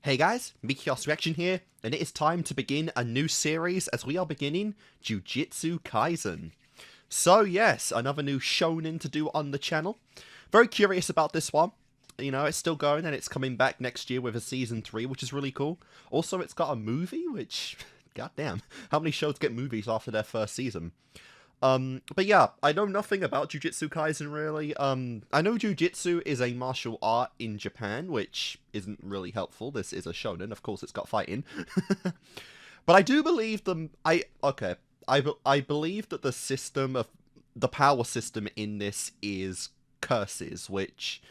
Hey guys, Kickassreaction here, and it is time to begin a new series as we are beginning JUJUTSU Kaisen. So yes, another new shonen to do on the channel. Very curious about this one. You know, it's still going and it's coming back next year with a season 3, which is really cool. Also, it's got a movie, which, goddamn, how many shows get movies after their first season? But yeah, I know nothing about JUJUTSU Kaisen really. I know JUJUTSU is a martial art in Japan, which isn't really helpful. This is a shonen, of course it's got fighting. But I do believe I believe that the power system in this is curses, which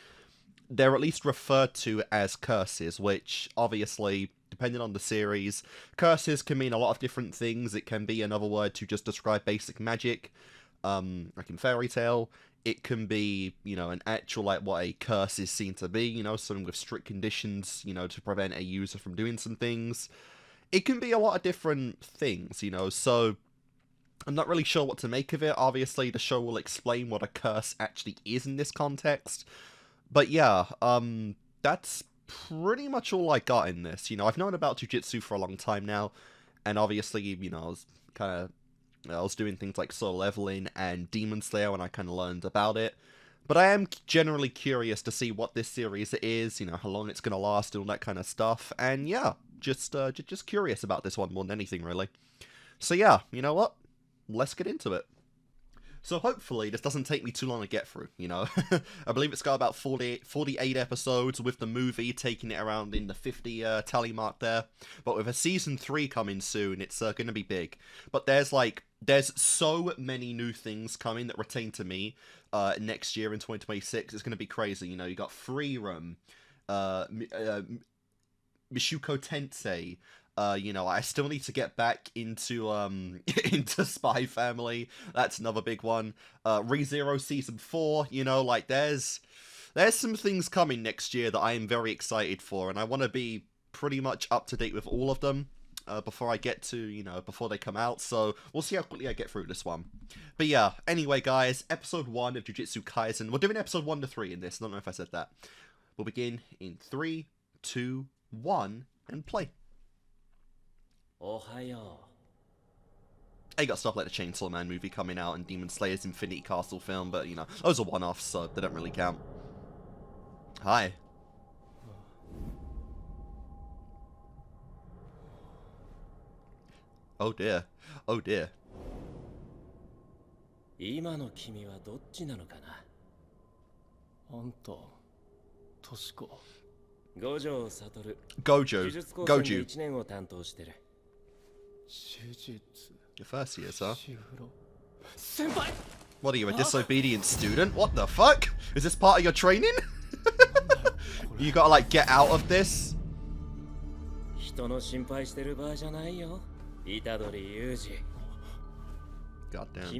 they're at least referred to as curses, which obviously, depending on the series, curses can mean a lot of different things. It can be another word to just describe basic magic, like in Fairy Tail. It can be, you know, an actual, like, what a curse is seen to be, you know, something with strict conditions, you know, to prevent a user from doing some things. It can be a lot of different things, you know, so I'm not really sure what to make of it. Obviously, the show will explain what a curse actually is in this context. But yeah, that's pretty much all I got in this. You know, I've known about Jujutsu for a long time now, and obviously, you know, I was doing things like solo leveling and Demon Slayer when I kind of learned about it. But I am generally curious to see what this series is, you know, how long it's going to last and all that kind of stuff. And yeah, just curious about this one more than anything, really. So yeah, you know what? Let's get into it. So hopefully this doesn't take me too long to get through, you know. I believe it's got about 48 episodes, with the movie taking it around in the 50 tally mark there. But with a season 3 coming soon, it's going to be big. But there's so many new things coming that retain to me next year in 2026. It's going to be crazy, you know. You got Free Room, Mishuko Tensei. You know, I still need to get back into into Spy Family. That's another big one. ReZero Season 4, you know, like there's some things coming next year that I am very excited for, and I want to be pretty much up to date with all of them before I get to, you know, before they come out. So we'll see how quickly I get through this one. But yeah, anyway guys, episode 1 of JUJUTSU Kaisen. We're doing episode 1 to 3 in this. I don't know if I said that. We'll begin in 3, 2, 1, and play. I got stuff like the Chainsaw Man movie coming out and Demon Slayer's Infinity Castle film, but, you know, those are one-offs, so they don't really count. Hi. Oh dear. Oh dear. Goju. Your first years, huh? What are you, a disobedient student? What the fuck? Is this part of your training? You gotta, like, get out of this? Goddamn.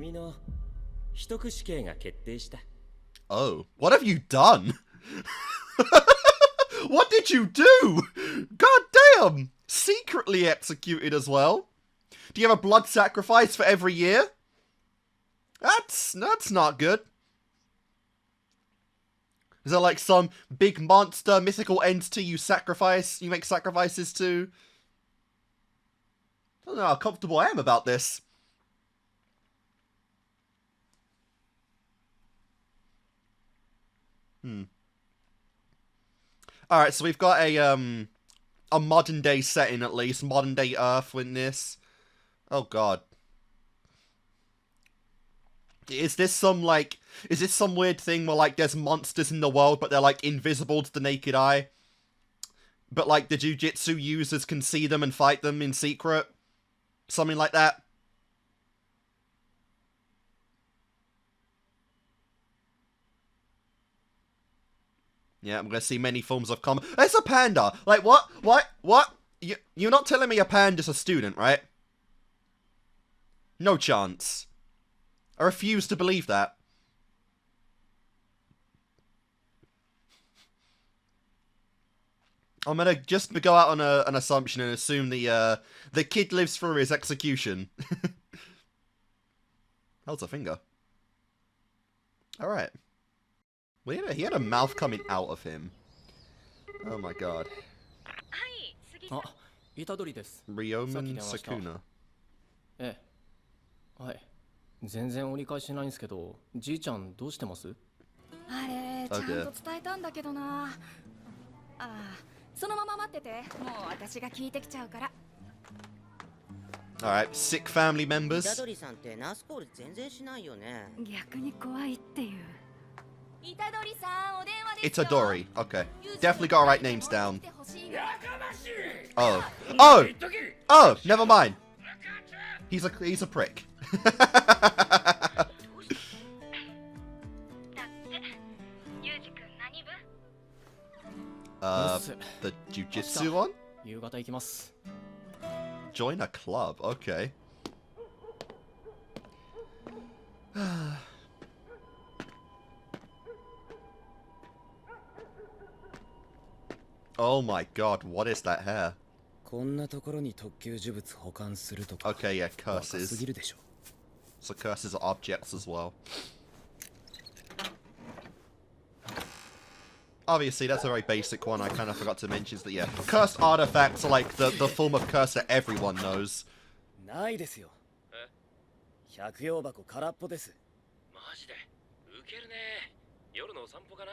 Oh, what have you done? What did you do? God damn! Secretly executed as well. Do you have a blood sacrifice for every year? That's not good. Is there like some big monster, mythical entity you make sacrifices to? I don't know how comfortable I am about this. Alright, so we've got a modern day setting, at least. Modern day Earth in this. Oh god. Is this some weird thing where, like, there's monsters in the world, but they're, like, invisible to the naked eye? But, like, the Jujutsu users can see them and fight them in secret? Something like that? Yeah, I'm gonna see many forms of combat. It's a panda! Like, what? You're not telling me a panda's a student, right? No chance. I refuse to believe that. I'm gonna just go out on an assumption and assume the kid lives through his execution. How's a finger? Alright. Well, he had a mouth coming out of him. Oh my god. はい。あ、虎杖です。 Ryomen Sukuna. ええ、はい。全然折り返しないんですけど、じいちゃんどうしてます？あれ、ちゃんと伝えたんだけどな。ああ、そのまま待ってて。もう私が聞いてきちゃうから。Alright, sick family members. 虎杖さんってナースコール全然しないよね。逆に怖いっていう。虎杖さん、お電話ですよ。 Itadori. Okay. Definitely got to write names down. Oh. Oh! Oh! Never mind. He's a prick. The jujutsu one? 夕方行きます。 Join a club. Okay. Oh my god, what is that hair? こんなところに特級呪物保管するとか。 Okay, yeah, 若す curses. ぎるでしょ。 So curses are objects as well. Obviously, that's a very basic one. I kind of forgot to mention is that, yeah, cursed artifacts are like the form of curse that everyone knows. ないですよ。百葉箱空っぽです。マジでウケるね。夜のお散歩かな。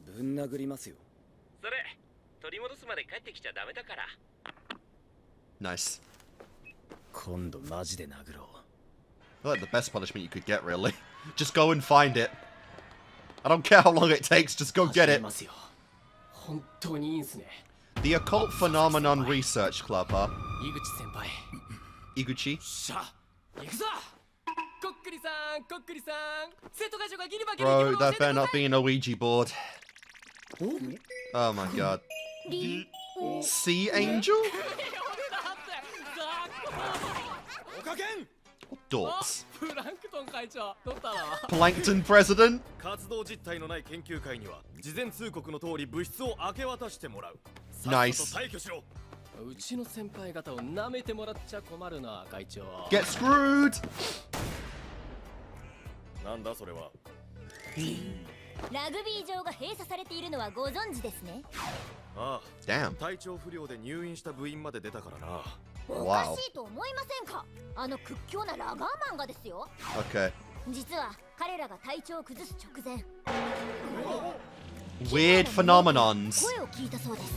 ぶん殴りますよ。それ取り戻すまで帰ってきちゃダメだから。 Nice. 今度マジで殴ろう。 I feel like the best punishment you could get, really. Just go and find it. I don't care how long it takes, just go get it. 本当にいいんすね。 The Occult Phenomenon Research Club, huh? 井口先輩。 Iguchi? しゃ、行くぞ。こっくりさん、こっくりさん。生徒会長がギリバギリギリ Bro, that better not be an Ouija board. Oh my god. Sea Angel? Dorks. プランクトン会長、どったら Plankton President? 活動実態のない研究会には事前通告の通り物質を明け渡してもらう。 Nice. さっさと退去しろ。うちの先輩方を舐めてもらっちゃ困るな、会長。 Get screwed! なんだそれは。ラグビー場が閉鎖されているのはご存知ですね。ああ、 Damn. 体調不良で入院した部員まで出たからな。おかしいと思いませんか？あの屈強なラガーマンがですよ。 Okay. 実は彼らが体調を崩す直前、 Weird phenomenons. 声を聞いたそうです。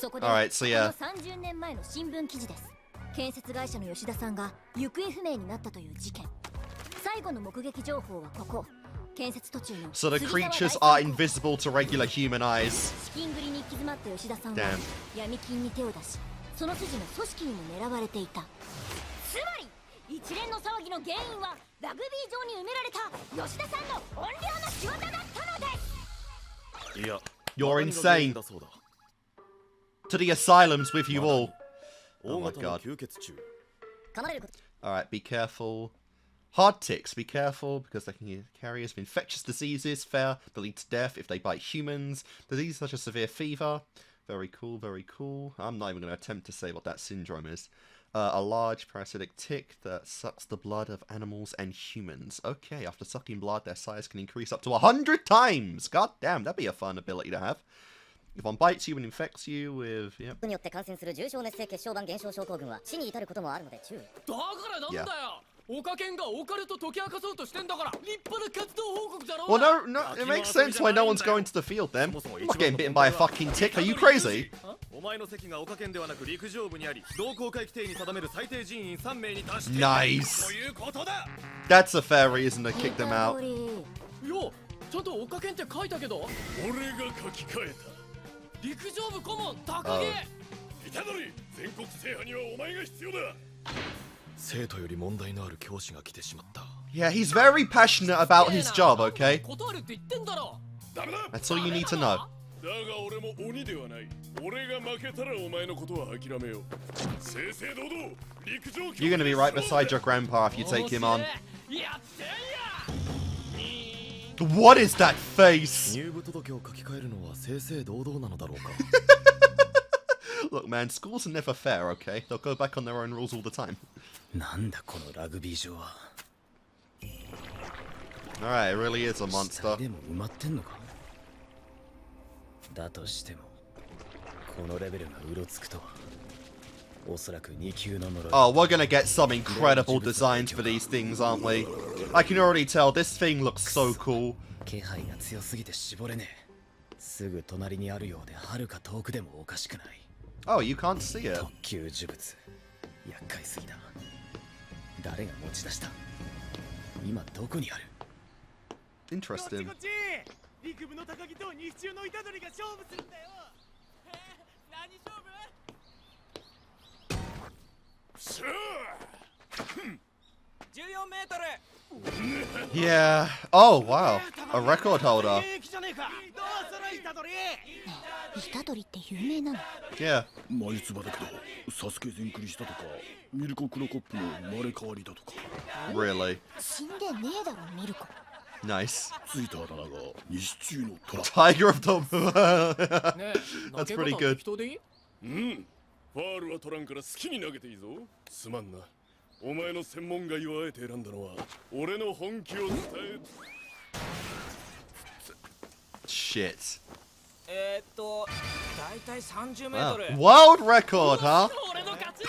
そこで、 Alright, so yeah. この30年前の新聞記事です。建設会社の吉田さんが行方不明になったという事件。最後の目撃情報はここ。建設途中の So the creatures are invisible to regular human eyes. 資金繰りに行き詰まった吉田さんは Damn. 闇金に手を出し、その筋の組織にも狙われていた。つまり一連の騒ぎの原因はラグビー場に埋められた吉田さんの怨霊の仕業だったのです。いや、 You're 何が原因 insane. だそうだ。 To the asylums with you all. 大 Oh my 型の god. 吸血中。噛まれること Alright, be careful. Hard ticks, be careful, because they can carry us infectious diseases, fair, that lead to death if they bite humans. Diseases such as severe fever. Very cool, very cool. I'm not even going to attempt to say what that syndrome is. A large parasitic tick that sucks the blood of animals and humans. Okay, after sucking blood, their size can increase up to 100 times! God damn, that'd be a fun ability to have. If one bites you and infects you with... Yep. によって感染する重症熱性血小板減少症候群は死に至ることもあるので注意。だからなんだよ。オカケンがオカルト解き明かそうとしてんだから。立派な活動報告だろ。 Well, no, it makes sense why no one's going to the field then. I'm not getting bitten by a fucking tick, are you crazy? お前の席が丘県ではなく陸上部にあり、同好会規定に定める最低人員3名に達している Nice. ということだ。 That's a fair reason to kick them out. よ、ちゃんとオカケンって書いたけど。俺が書き換え陸上部顧問高木。た。虎杖、全国制覇にはお前が必要だ。生徒より問題のある教師が来てしまった。 Yeah, he's very passionate about his job, okay? 断るって言ってんだろ。ダメだ。 That's all you need to know. だが俺も鬼ではない。俺が負けたらお前のことは諦めよう。正々堂々陸上。 You're gonna be right beside your grandpa if you take him on. やってんや。 What is that face? 入部届を書き換えるのは正々堂々なのだろうか。Look, man, schools are never fair, okay? They'll go back on their own rules all the time. なんだこのラグビー場は。 Alright, it really is a 下 monster. でも埋まってんのか。だとしてもこのレベルがうろつくとは。おそらく2級の呪い。 Oh, we're gonna get some incredible designs for these things, aren't we? I can already tell this thing looks so cool. 気配が強すぎて絞れねえ。すぐ隣にあるようで遥か遠くでもおかしくない。 Oh, you can't see it. 特級呪物。厄介すぎだ。誰が持ち出した？今どこにある？ Interesting. 陸部の高木と日中の虎杖が勝負するんだよ。何勝負？14メートル。 Yeah. Oh, wow. A record holder. 虎杖って有名なの？ Yeah. 眉唾だけどサスケ全クリしたとかミルコクロコップの生まれ変わりだとか。 Really? 死んでねえだろミルコ。 Nice. ついたあだ名が西中の虎。 Tiger of the... ねえ That's 投げ pretty 方 good. 適当でいい？うん。ファールは取らんから好きに投げていいぞ。すまんな。お前の専門外をあえて選んだのは俺の本気を伝え。 Shit. だいたい30メートル。 World record, huh? 俺の勝ち。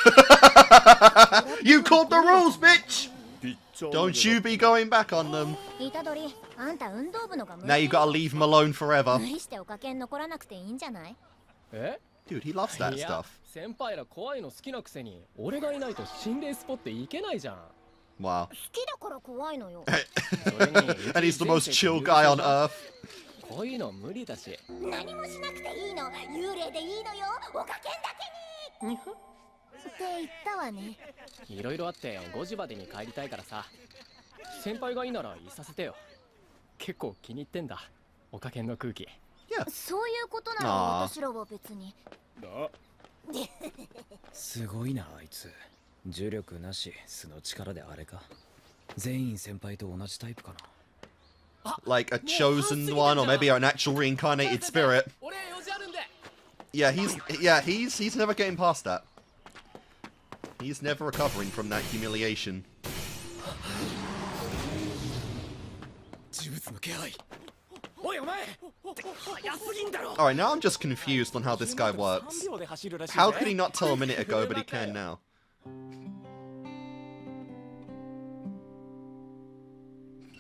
You called the rules, bitch! ピッチャー Don't you be going back on them. 虎杖、あんた運動部のが無 Now you gotta leave him alone forever. 無理しておかけに残らなくていいんじゃない？え？ Dude, he loves that いや stuff. 先輩ら怖いの好きなくせに俺がいないと心霊スポット行けないじゃん。 Wow. 好きだから怖いのよ。 And he's the most chill guy on earth. こういうの無理だし。何もしなくていいの。幽霊でいいのよ。おかけんだけに。って言ったわね。いろいろあって5時までに帰りたいからさ。先輩がいいならいさせてよ。結構気に入ってんだ。おかけんの空気。そういうことなら私らは別に。すごいなあいつ。重力なし素の力であれか。全員先輩と同じタイプかな。 Like a chosen one, or maybe an actual reincarnated spirit. 俺用事あるんで。 Yeah, he's never getting past that. He's never recovering from that humiliation. 呪物の気配。おいお前。早すぎんだろ。 Alright, now I'm just confused on how this guy works. How could he not tell a minute ago, but he can now?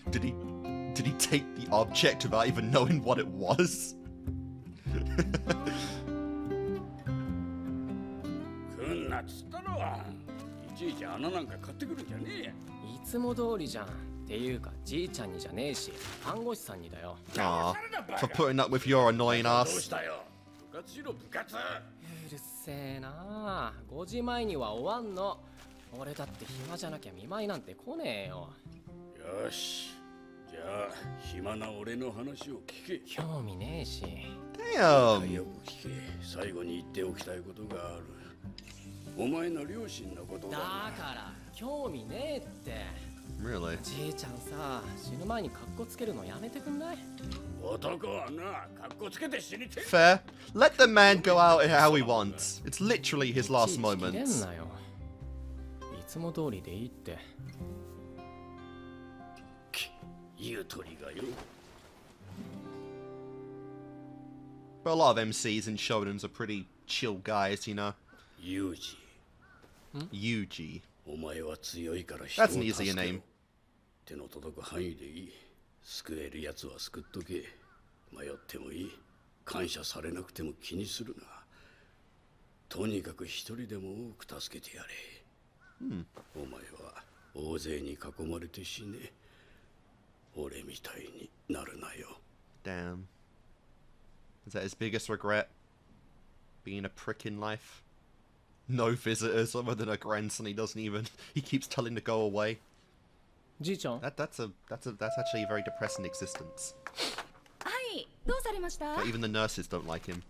Did he take the object without even knowing what it was? 来んなっつったのは。いちいち穴なんか買ってくるんじゃねえや。いつも通りじゃん。っていうかじいちゃんにじゃねえし看護師さんにだよ。 Aw, for putting up with your annoying どう ass. したよ。部活しろ部活。うるせえな。5時前には終わんの。俺だって暇じゃなきゃ見舞いなんて来ねえよ。よし。じゃあ暇な俺の話を聞け。興味ねえし。 Damn. よく聞け。最後に言っておきたいことがある。お前の両親のことだだな。から興味ねえって。 Really? じいちゃんさ死ぬ前にカッコつけるのやめてくんない？男はな、かっこつけて死にて。 Fair. Let the man go out how he wants. It's literally his last いちいち切れん moments. なよ。いつも通りでいいって。言うとりがよ。 But a lot of MCs and shonens are pretty chill guys, you know. ユージ。 Yuji. お前は強いから人を That's an 助 easier けろ name. 手の届く範囲でいい。救えるやつは救っとけ。迷ってもいい。感謝されなくても気にするな。とにかく一人でも多く助けてやれ。お前は大勢に囲まれて死ね。俺みたいになるなよ。 Damn. Is that his biggest regret? Being a prick in life? No visitors other than a grandson he doesn't even... He keeps telling to go away. じいちゃん That's actually a very depressing existence. はい、どうされました？ But even the nurses don't like him.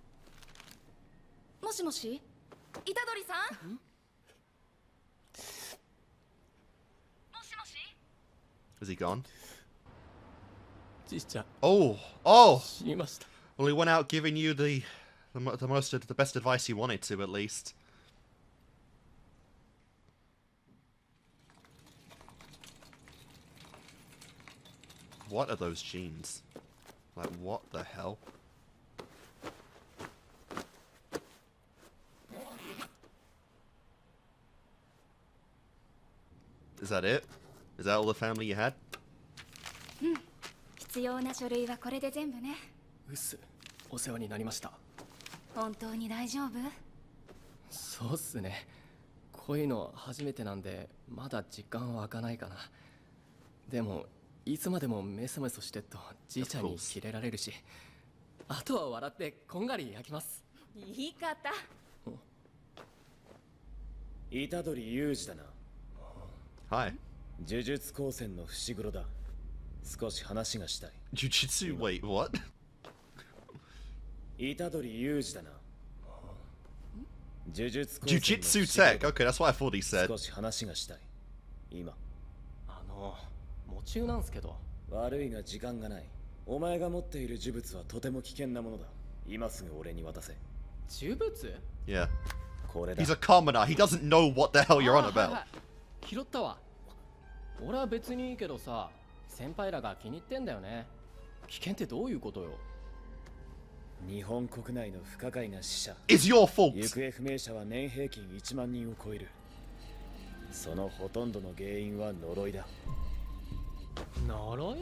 もしもし、虎杖さん？もしもし？ Is he gone? じいちゃん Oh! Oh! 死にました。 Well, he went out giving you the best advice he wanted to, at least. What are those genes? Like, what the hell? Is that it? Is that all the family you had? 必要な書類はこれで全部ね。うっす、お世話になりました。本当に大丈夫？そうっすね。こういうの初めてなんでまだ実感は湧かないかな。でもいつまでもメソメソしてっとじいちゃんにキレられるし、あとは笑ってこんがり焼きます。言い方。虎杖裕二だな。Hi. 呪術高専の伏黒だ。少し話がしたい。Jujutsu, wait, what? 虎杖裕二だな。呪術高専の Jujutsu Tech. Okay, that's what I thought he said. 少し話がしたい。今。夢中なんすけど。悪いが時間がない。お前が持っている呪物はとても危険なものだ。今すぐ俺に渡せ。呪物？ Yeah. これだ。 He's a commoner. He doesn't know what the hell you're on about. 拾ったわ。俺は別にいいけどさ、先輩らが気に入ってんだよね。危険ってどういうことよ？日本国内の不可解な死者。It's your fault. 行方不明者は年平均1万人を超える。そのほとんどの原因は呪いだ。呪い？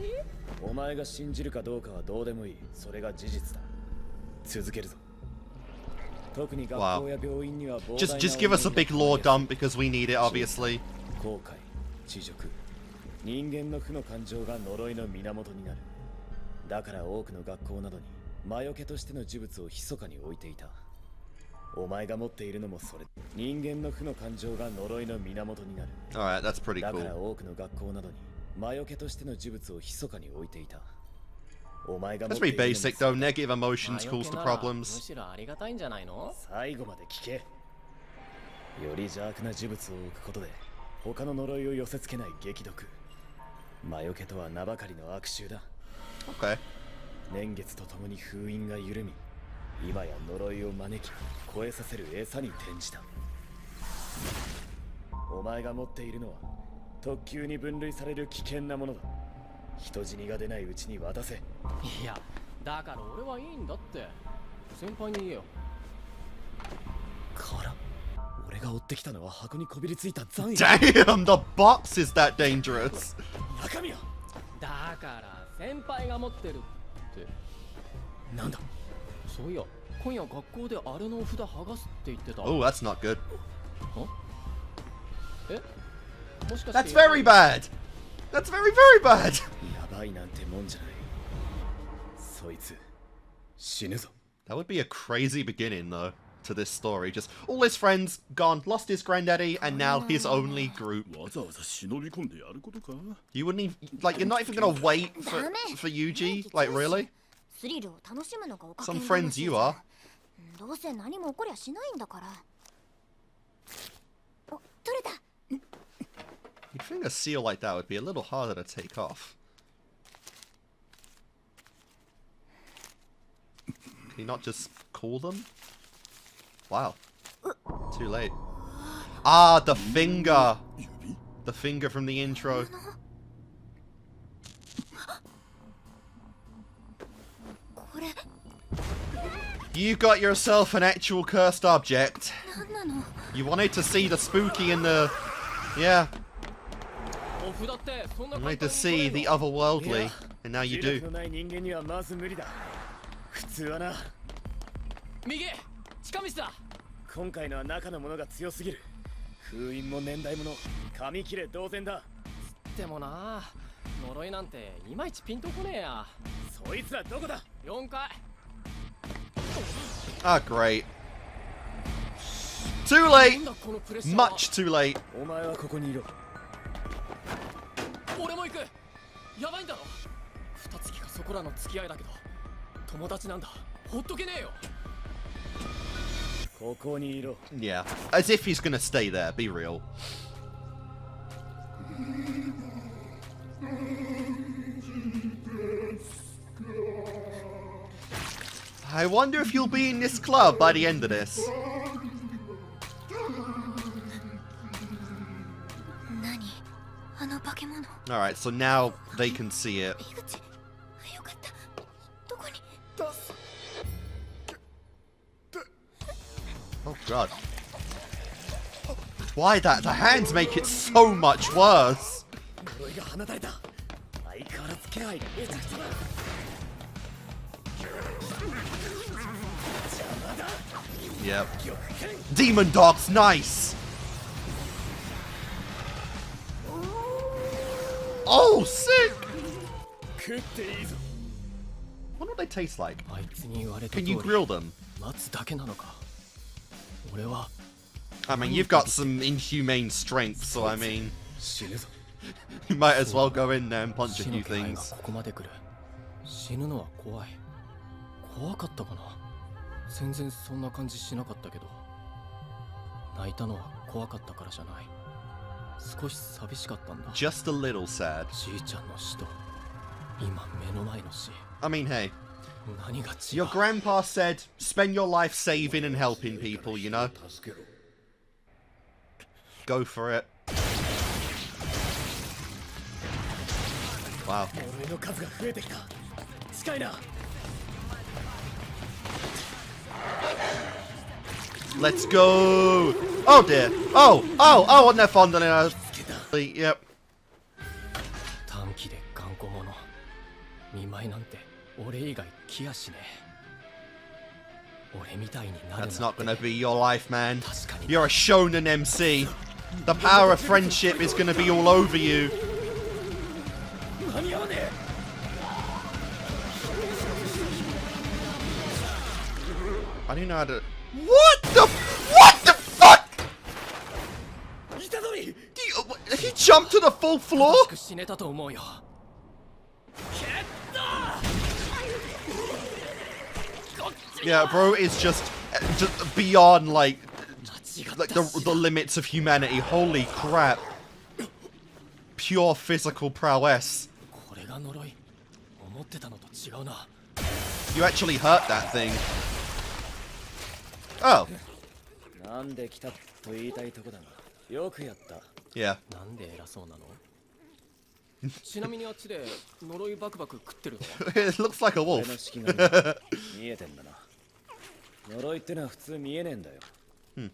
お前が信じるかどうかはどうでもいい。それが事実だ。続けるぞ。特に学校や病院には膨大な Just give us a big lore dump because we need it, obviously. 後悔、恥辱、人間の負の感情が呪いの源になる。だから多くの学校などに魔除けとしての呪物を密かに置いていた。お前が持っているのもそれ。人間の負の感情が呪いの源になる。 Alright, that's pretty だか cool. ら多くの学校などに魔除けとしての呪物を密かに置いていた。お前が持 That's ってい pretty るのも basic though. Negative emotions cause the む problems. しろありがたいんじゃないの？最後まで聞け。より邪悪な呪物を置くことで他の呪いを寄せつけない激毒。魔除けとは名ばかりの悪臭だ。 Okay. 年月とともに封印が緩み、今や呪いを招き超えさせる餌に転じた。お前が持っているのは特級に分類される危険なものだ。人死にが出ないうちに渡せ。いや、だから俺はいいんだって。先輩に言えよ。から俺が追ってきたのは箱にこびりついた残影。 Damn, the box is that dangerous. 中身はだから先輩が持ってるってなんだ。そういや、今夜学校であれのお札剥がすって言ってた。 Oh, that's not good. え、もしかして That's very bad. That's very, very bad. やばいなんてもんじゃない。そいつ死ぬぞ。 That would be a crazy beginning, though, to this story. Just all his friends gone, lost his granddaddy, and now his only group. わざわざ忍び込んでやることか？ You wouldn't even, like, you're not even gonna wait for Yuji? Like, really? スリルを楽しむのがおかげ Some の friends you are. どうせ何も起こりゃしないんだから。お、取れた。 You'd think a seal like that would be a little harder to take off. Can you not just call them? Wow. Too late. Ah, the finger! The finger from the intro. You got yourself an actual cursed object. You wanted to see the spooky and the... Yeah. You wanted to see the otherworldly, and now you do. 普通はな。右、近道だ。今回のは中のものが強すぎる。封印も年代物、紙切れ同然だ。でもな、呪いなんていまいちピンとこねえや。そいつらどこだ。4階。 Ah, great. Too late! Much too late. お前はここにいろ。俺も行く。やばいんだろ。二月かそこらの付き合いだけど、友達なんだ。ほっとけねえよ。ここにいろ。 Yeah, as if he's gonna stay there, be real. I wonder if you'll be in this club by the end of this. Alright, so now they can see it. Oh god. Why that? The hands make it so much worse. Yep. Demon dogs, nice. Oh, sick. Wonder what they taste like. Can you grill them? I mean, you've got some inhumane strength, so I mean, you might as well go in there and punch a few things. 死ぬのは怖い。怖かったかな。全然そんな感じしなかったけど。泣いたのは怖かったからじゃない。少し寂しかったんだ。Just a little sad. じいちゃんの死と今目の前の死。I mean, hey, 何が違う。 your grandpa said, spend your life saving and helping people, you know? Go for it. Wow. Let's go! Oh dear! Oh, on their fond Yep. 短期で頑固者。見舞いなんて俺以外来やしねえ。俺みたいになるなんて。 That's not gonna be your life, man. You're a shonen MC. The power of friendship is gonna be all over you. I don't know how to. What the fuck? He jumped to the full floor? Yeah, bro is just beyond like the limits of humanity. Holy crap. Pure physical prowess. You actually hurt that thing. Oh. Yeah. なんで偉そうなの？ちなみにあっちで呪いバクバク食ってるの？ It looks like a wolf. 見えてんだな。呪いってのは普通見えねえんだよ。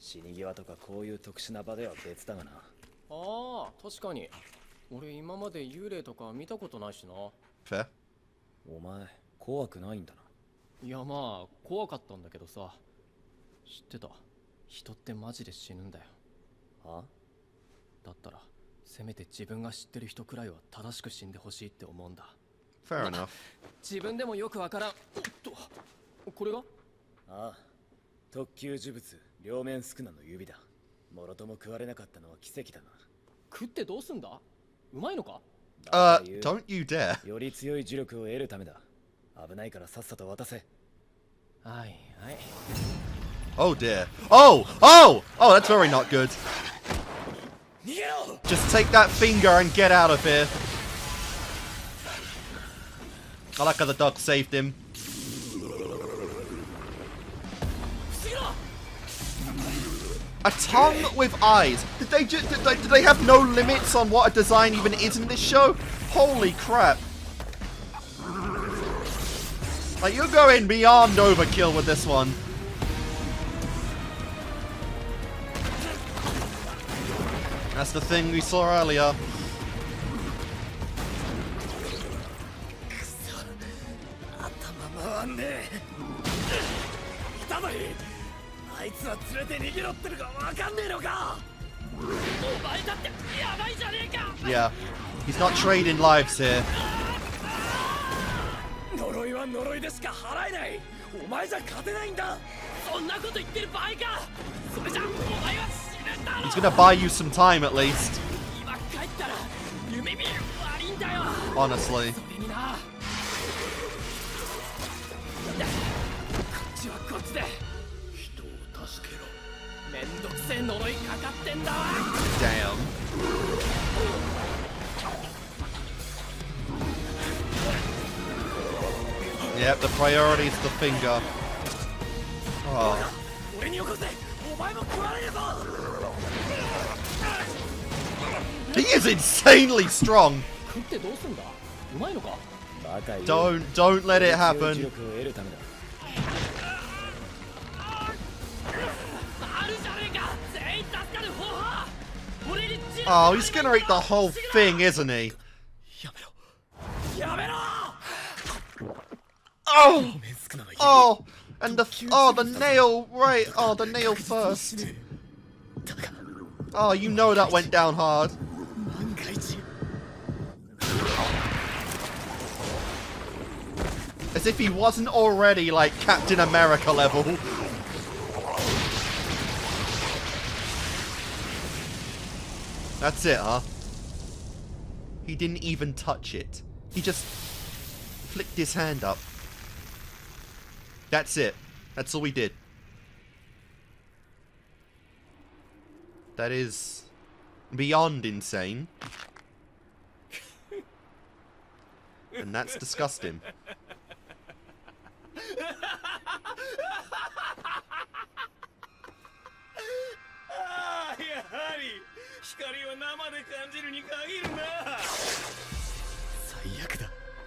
死に際とかこういう特殊な場では別だがな。ああ、確かに。俺今まで幽霊とか見たことないしな。Fair. お前怖くないんだな。いやまあ怖かったんだけどさ。知ってた。人ってマジで死ぬんだよ。は？だったらせめて自分が知ってる人くらいは正しく死んでほしいって思うんだ。Fair enough. 自分でもよくわからん。おっと、これが？ああ、特級呪物両面スクナの指だ。もろとも食われなかったのは奇跡だな。食ってどうすんだ？うまいのか？ Don't you dare. より強い呪力を得るためだ。危ないからさっさと渡せ。はいはい。 Oh dear. Oh, that's very not good. Just take that finger and get out of here. I like how the dog saved him. A tongue with eyes. Did they have no limits on what a design even is in this show? Holy crap. Like, you're going beyond overkill with this one. That's the thing we saw earlier. Yeah, he's not trading lives here. 呪いは呪いでしか払えない。お前じゃ勝てないんだ。そんなこと言ってる場合か。それじゃお前は死ぬだろ。 He's gonna buy you some time at least. 今帰ったら夢見る悪いんだよ。 Honestly. それにな。こっちはこっちで。人を助けろ。めんどくせえ呪いかかってんだわ。 Damn. Yep, the priority is the finger. Oh. He is insanely strong. Don't let it happen. Oh, he's gonna eat the whole thing, isn't he? Oh! Oh! And the nail, right. Oh, the nail first. Oh, you know that went down hard. As if he wasn't already, like, Captain America level. That's it, huh? He didn't even touch it. He just flicked his hand up. That's it. That's all he did. That is beyond insane. And that's disgusting.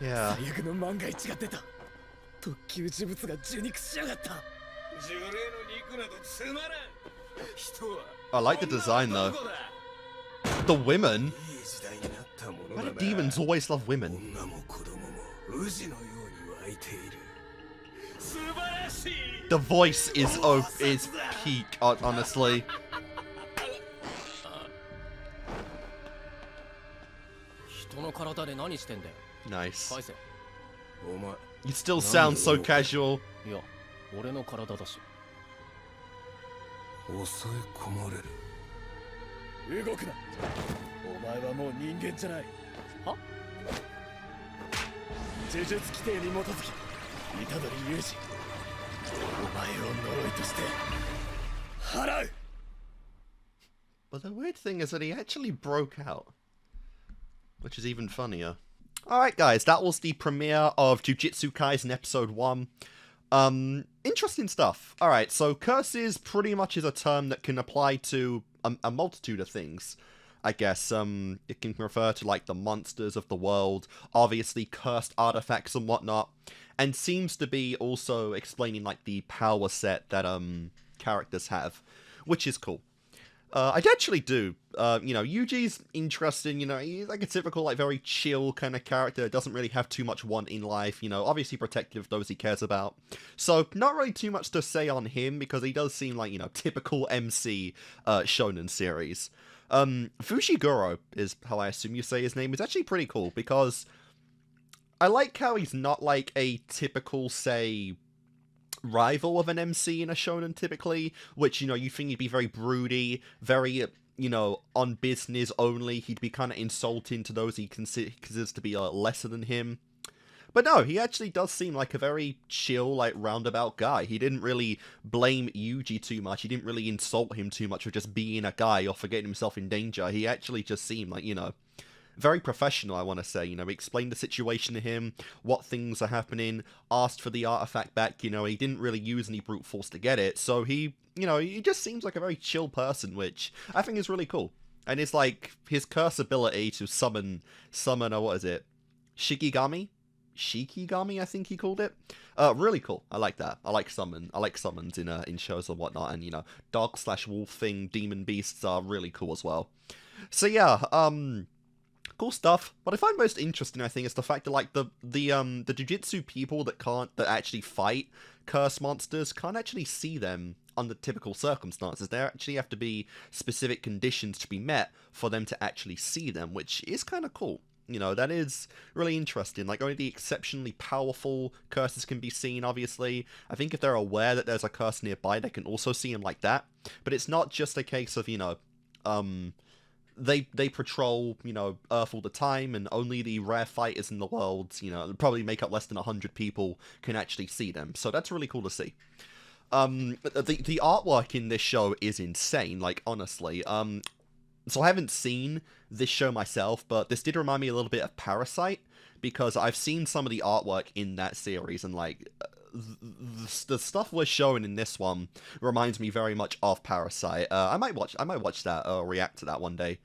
Yeah. I like the design though. The women? Why do demons always love women? The voice is peak, honestly. Nice. You still sound so casual. But the weird thing is that he actually broke out, which is even funnier. Alright guys, that was the premiere of Jujutsu Kaisen Episode 1. Interesting stuff. Alright, so curses pretty much is a term that can apply to a multitude of things, I guess. It can refer to, like, the monsters of the world, obviously cursed artifacts and whatnot, and seems to be also explaining, like, the power set that, characters have, which is cool. I actually do. You know, Yuji's interesting, you know, he's like a typical, like, very chill kind of character, doesn't really have too much want in life, you know, obviously protective of those he cares about. So, not really too much to say on him, because he does seem like, you know, typical MC shonen series. Fushiguro is how I assume you say his name, is actually pretty cool, because I like how he's not like a typical, say, rival of an MC in a shonen typically, which, you know, you think he'd be very broody, very, you know, on business only, he'd be kind of insulting to those he considers to be lesser than him. But no, he actually does seem like a very chill, like, roundabout guy. He didn't really blame Yuji too much, he didn't really insult him too much for just being a guy or for getting himself in danger. He actually just seemed like, you know, very professional, I want to say. You know, he explained the situation to him, what things are happening, asked for the artifact back, you know, he didn't really use any brute force to get it, so he, you know, he just seems like a very chill person, which I think is really cool. And it's like, his curse ability to summon, what is it? Shikigami, I think he called it. Really cool. I like that. I like summons in shows and whatnot, and, you know, dog/wolf thing, demon beasts are really cool as well. So yeah, cool stuff. What I find most interesting, I think, is the fact that, like, the Jujutsu people that actually fight curse monsters can't actually see them under typical circumstances. There actually have to be specific conditions to be met for them to actually see them, which is kind of cool. You know, that is really interesting. Like, only the exceptionally powerful curses can be seen, obviously. I think if they're aware that there's a curse nearby, they can also see him like that. But it's not just a case of, you know, They patrol, you know, Earth all the time, and only the rare fighters in the world, you know, probably make up less than 100 people, can actually see them. So that's really cool to see. The artwork in this show is insane, like, honestly. So I haven't seen this show myself, but this did remind me a little bit of Parasite, because I've seen some of the artwork in that series, and, like, the stuff we're showing in this one reminds me very much of Parasite. I might watch that or react to that one day.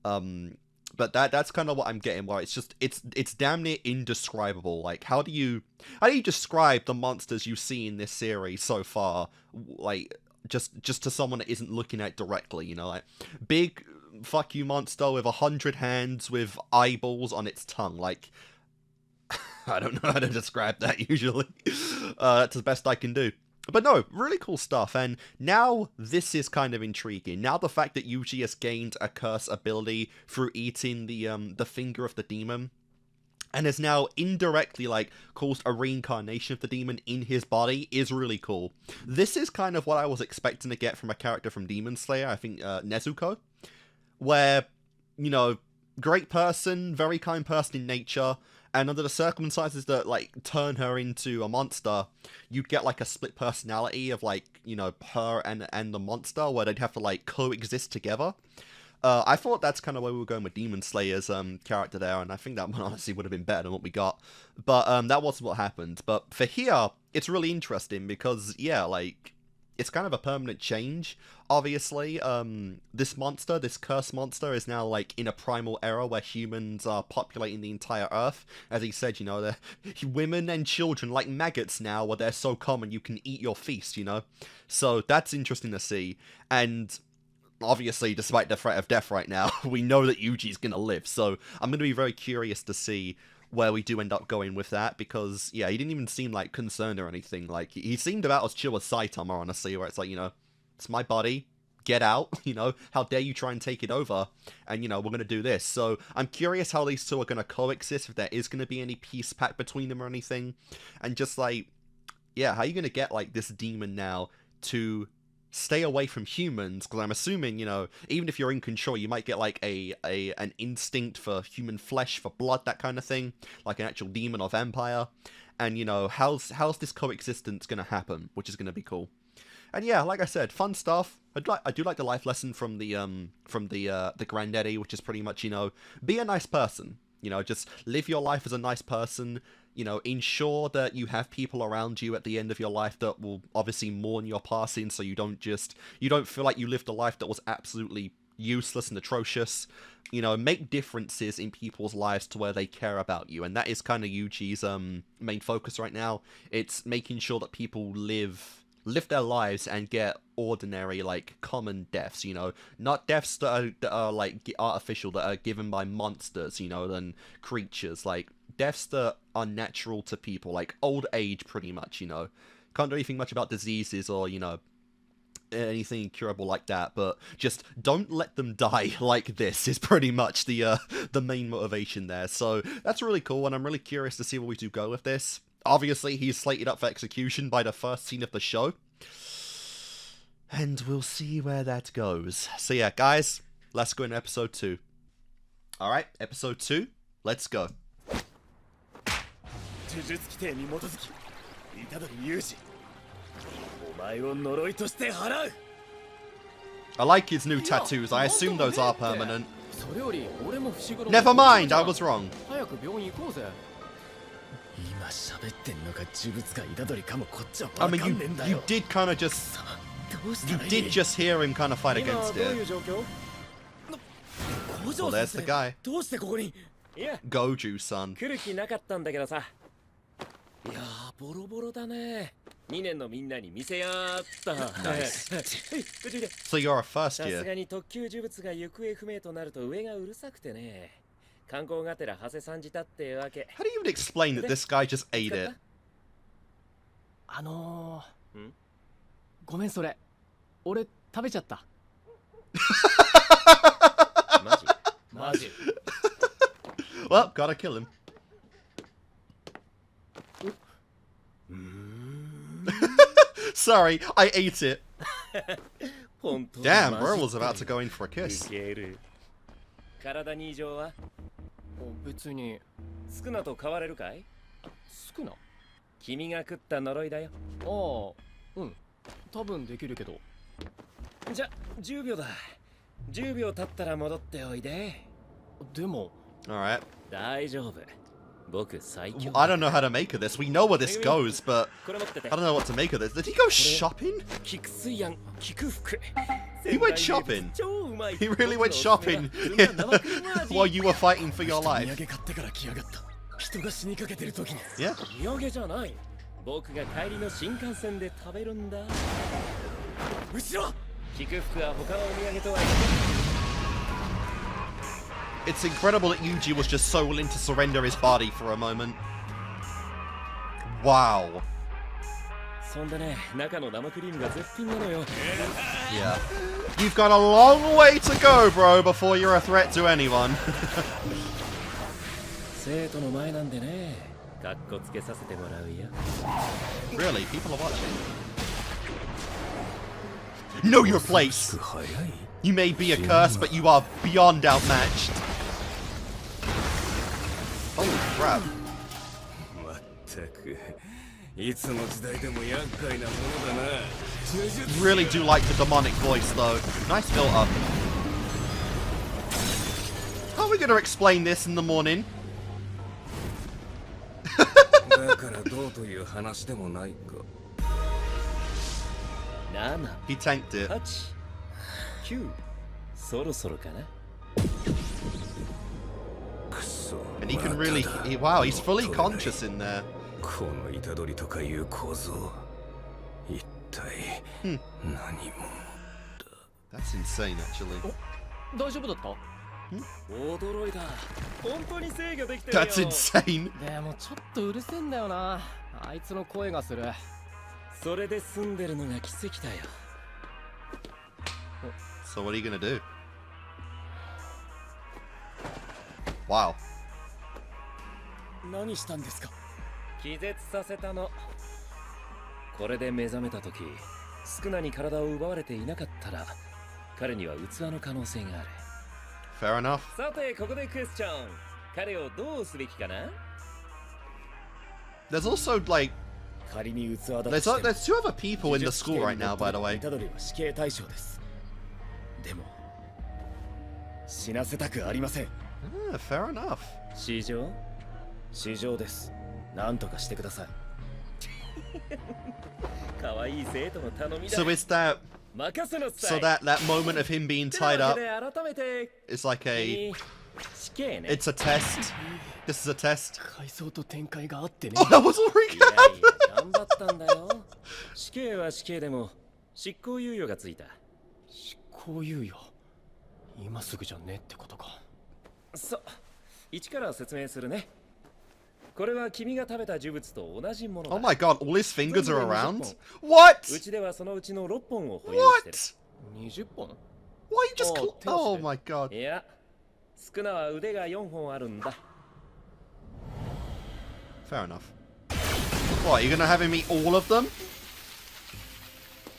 But that's kind of what I'm getting, where it's just it's damn near indescribable. Like, how do you describe the monsters you see in this series so far, like, just to someone that isn't looking at it directly, you know, like big fuck you monster with 100 hands with eyeballs on its tongue. Like, I don't know how to describe that usually. That's the best I can do. But no, really cool stuff, and now this is kind of intriguing. Now the fact that Yuji has gained a curse ability through eating the finger of the demon, and has now indirectly, like, caused a reincarnation of the demon in his body is really cool. This is kind of what I was expecting to get from a character from Demon Slayer, I think Nezuko, where, you know, great person, very kind person in nature, and under the circumstances that, like, turn her into a monster, you'd get, like, a split personality of, like, you know, her and the monster, where they'd have to, like, coexist together. I thought that's kind of where we were going with Demon Slayer's character there, and I think that one honestly would have been better than what we got. But that wasn't what happened. But for here, it's really interesting because, yeah, like, it's kind of a permanent change. Obviously, this monster, this cursed monster, is now, like, in a primal era where humans are populating the entire Earth. As he said, you know, they're women and children, like maggots now, where they're so common you can eat your feast, you know? So that's interesting to see. And obviously, despite the threat of death right now, we know that Yuji's gonna live. So I'm gonna be very curious to see where we do end up going with that, because, yeah, he didn't even seem, like, concerned or anything. Like, he seemed about as chill as Saitama, honestly, where it's like, you know, it's my body, get out, you know, how dare you try and take it over, and, you know, we're gonna do this. So, I'm curious how these two are gonna coexist, if there is gonna be any peace pact between them or anything, and just, like, yeah, how are you gonna get, like, this demon now to stay away from humans, because I'm assuming, you know, even if you're in control, you might get, like, an instinct for human flesh, for blood, that kind of thing, like an actual demon or vampire, and, you know, how's this coexistence gonna happen, which is gonna be cool. And yeah, like I said, fun stuff. I do like the life lesson from the granddaddy, which is pretty much, you know, be a nice person, you know, just live your life as a nice person. You know, ensure that you have people around you at the end of your life that will obviously mourn your passing, so you don't feel like you lived a life that was absolutely useless and atrocious. You know, make differences in people's lives to where they care about you, and that is kind of Yuji's main focus right now. It's making sure that people live their lives and get ordinary, like, common deaths, you know, not deaths that are like artificial, that are given by monsters, you know, than creatures, like deaths that are natural to people, like old age, pretty much, you know. Can't do anything much about diseases or, you know, anything incurable like that, but just don't let them die like this is pretty much the main motivation there. So that's really cool, and I'm really curious to see where we do go with this. Obviously, he's slated up for execution by the first scene of the show, and we'll see where that goes. So yeah, guys, let's go into episode 2. Alright, episode 2, let's go. I like his new tattoos. I assume those are permanent. Never mind, I was wrong. I mean, you did kind of just... You did just hear him kind of fight against it. Well, there's the guy. Goju-san. Nice. So you're a first year. How do you even explain that this guy just ate it? ごめんそれ俺食べちゃったマジ Well, gotta kill him. Sorry, I ate it. Damn, bro was about to go in for a kiss. 体に異常は別にスクナと変われるかいスクナ君が食った呪いだよああうん多分できるけどじゃ10秒だ10秒経ったら戻っておいででも Alright. 大丈夫僕最強 I don't know how to make of this. We know where this goes, but I don't know what to make of this. Did he go shopping? He went shopping. He really went shopping while you were fighting for your life. Yeah. 僕が帰りの新幹線で食べるんだ後ろ菊福は他のお土産とは It's incredible that Yuji was just so willing to surrender his body for a moment. Wow. Yeah. You've got a long way to go, bro, before you're a threat to anyone. Really? People are watching. Know your place! You may be a curse, but you are beyond outmatched. Holy crap. Really do like the demonic voice, though. Nice build up. How are we going to explain this in the morning? He tanked it. And he can really... wow, he's fully conscious in there. That's insane, actually. That's insane. So what are you gonna do? Wow. 気絶させたの。これで目覚めた時、スクナに体を奪われていなかったら、彼には器の可能性がある。Fair enough. さてここでクエスチョン。彼をどうすべきかな？ There's also like there's two other people in the school right now, by the way. でも死なせたくありません。Fair enough. 市場？市場です。なんとかしてください。可愛い生徒の頼みだ。 So is that so that moment of him being tied up is like a it's a test. This is a test. Oh, that was already happening. 頑張ったんだよ。死刑は死刑でも執行猶予がついた。執行猶予。今すぐじゃねってことか。そう。一から説明するね。これは君が食べた呪物と同じものだ。 Oh my god, all his fingers are around? What? うちではそのうちの6本を保有してる。20本 Why you just oh my god. いや、少なは腕が4本あるんだ。Fair enough. What, you're gonna have him eat all of them?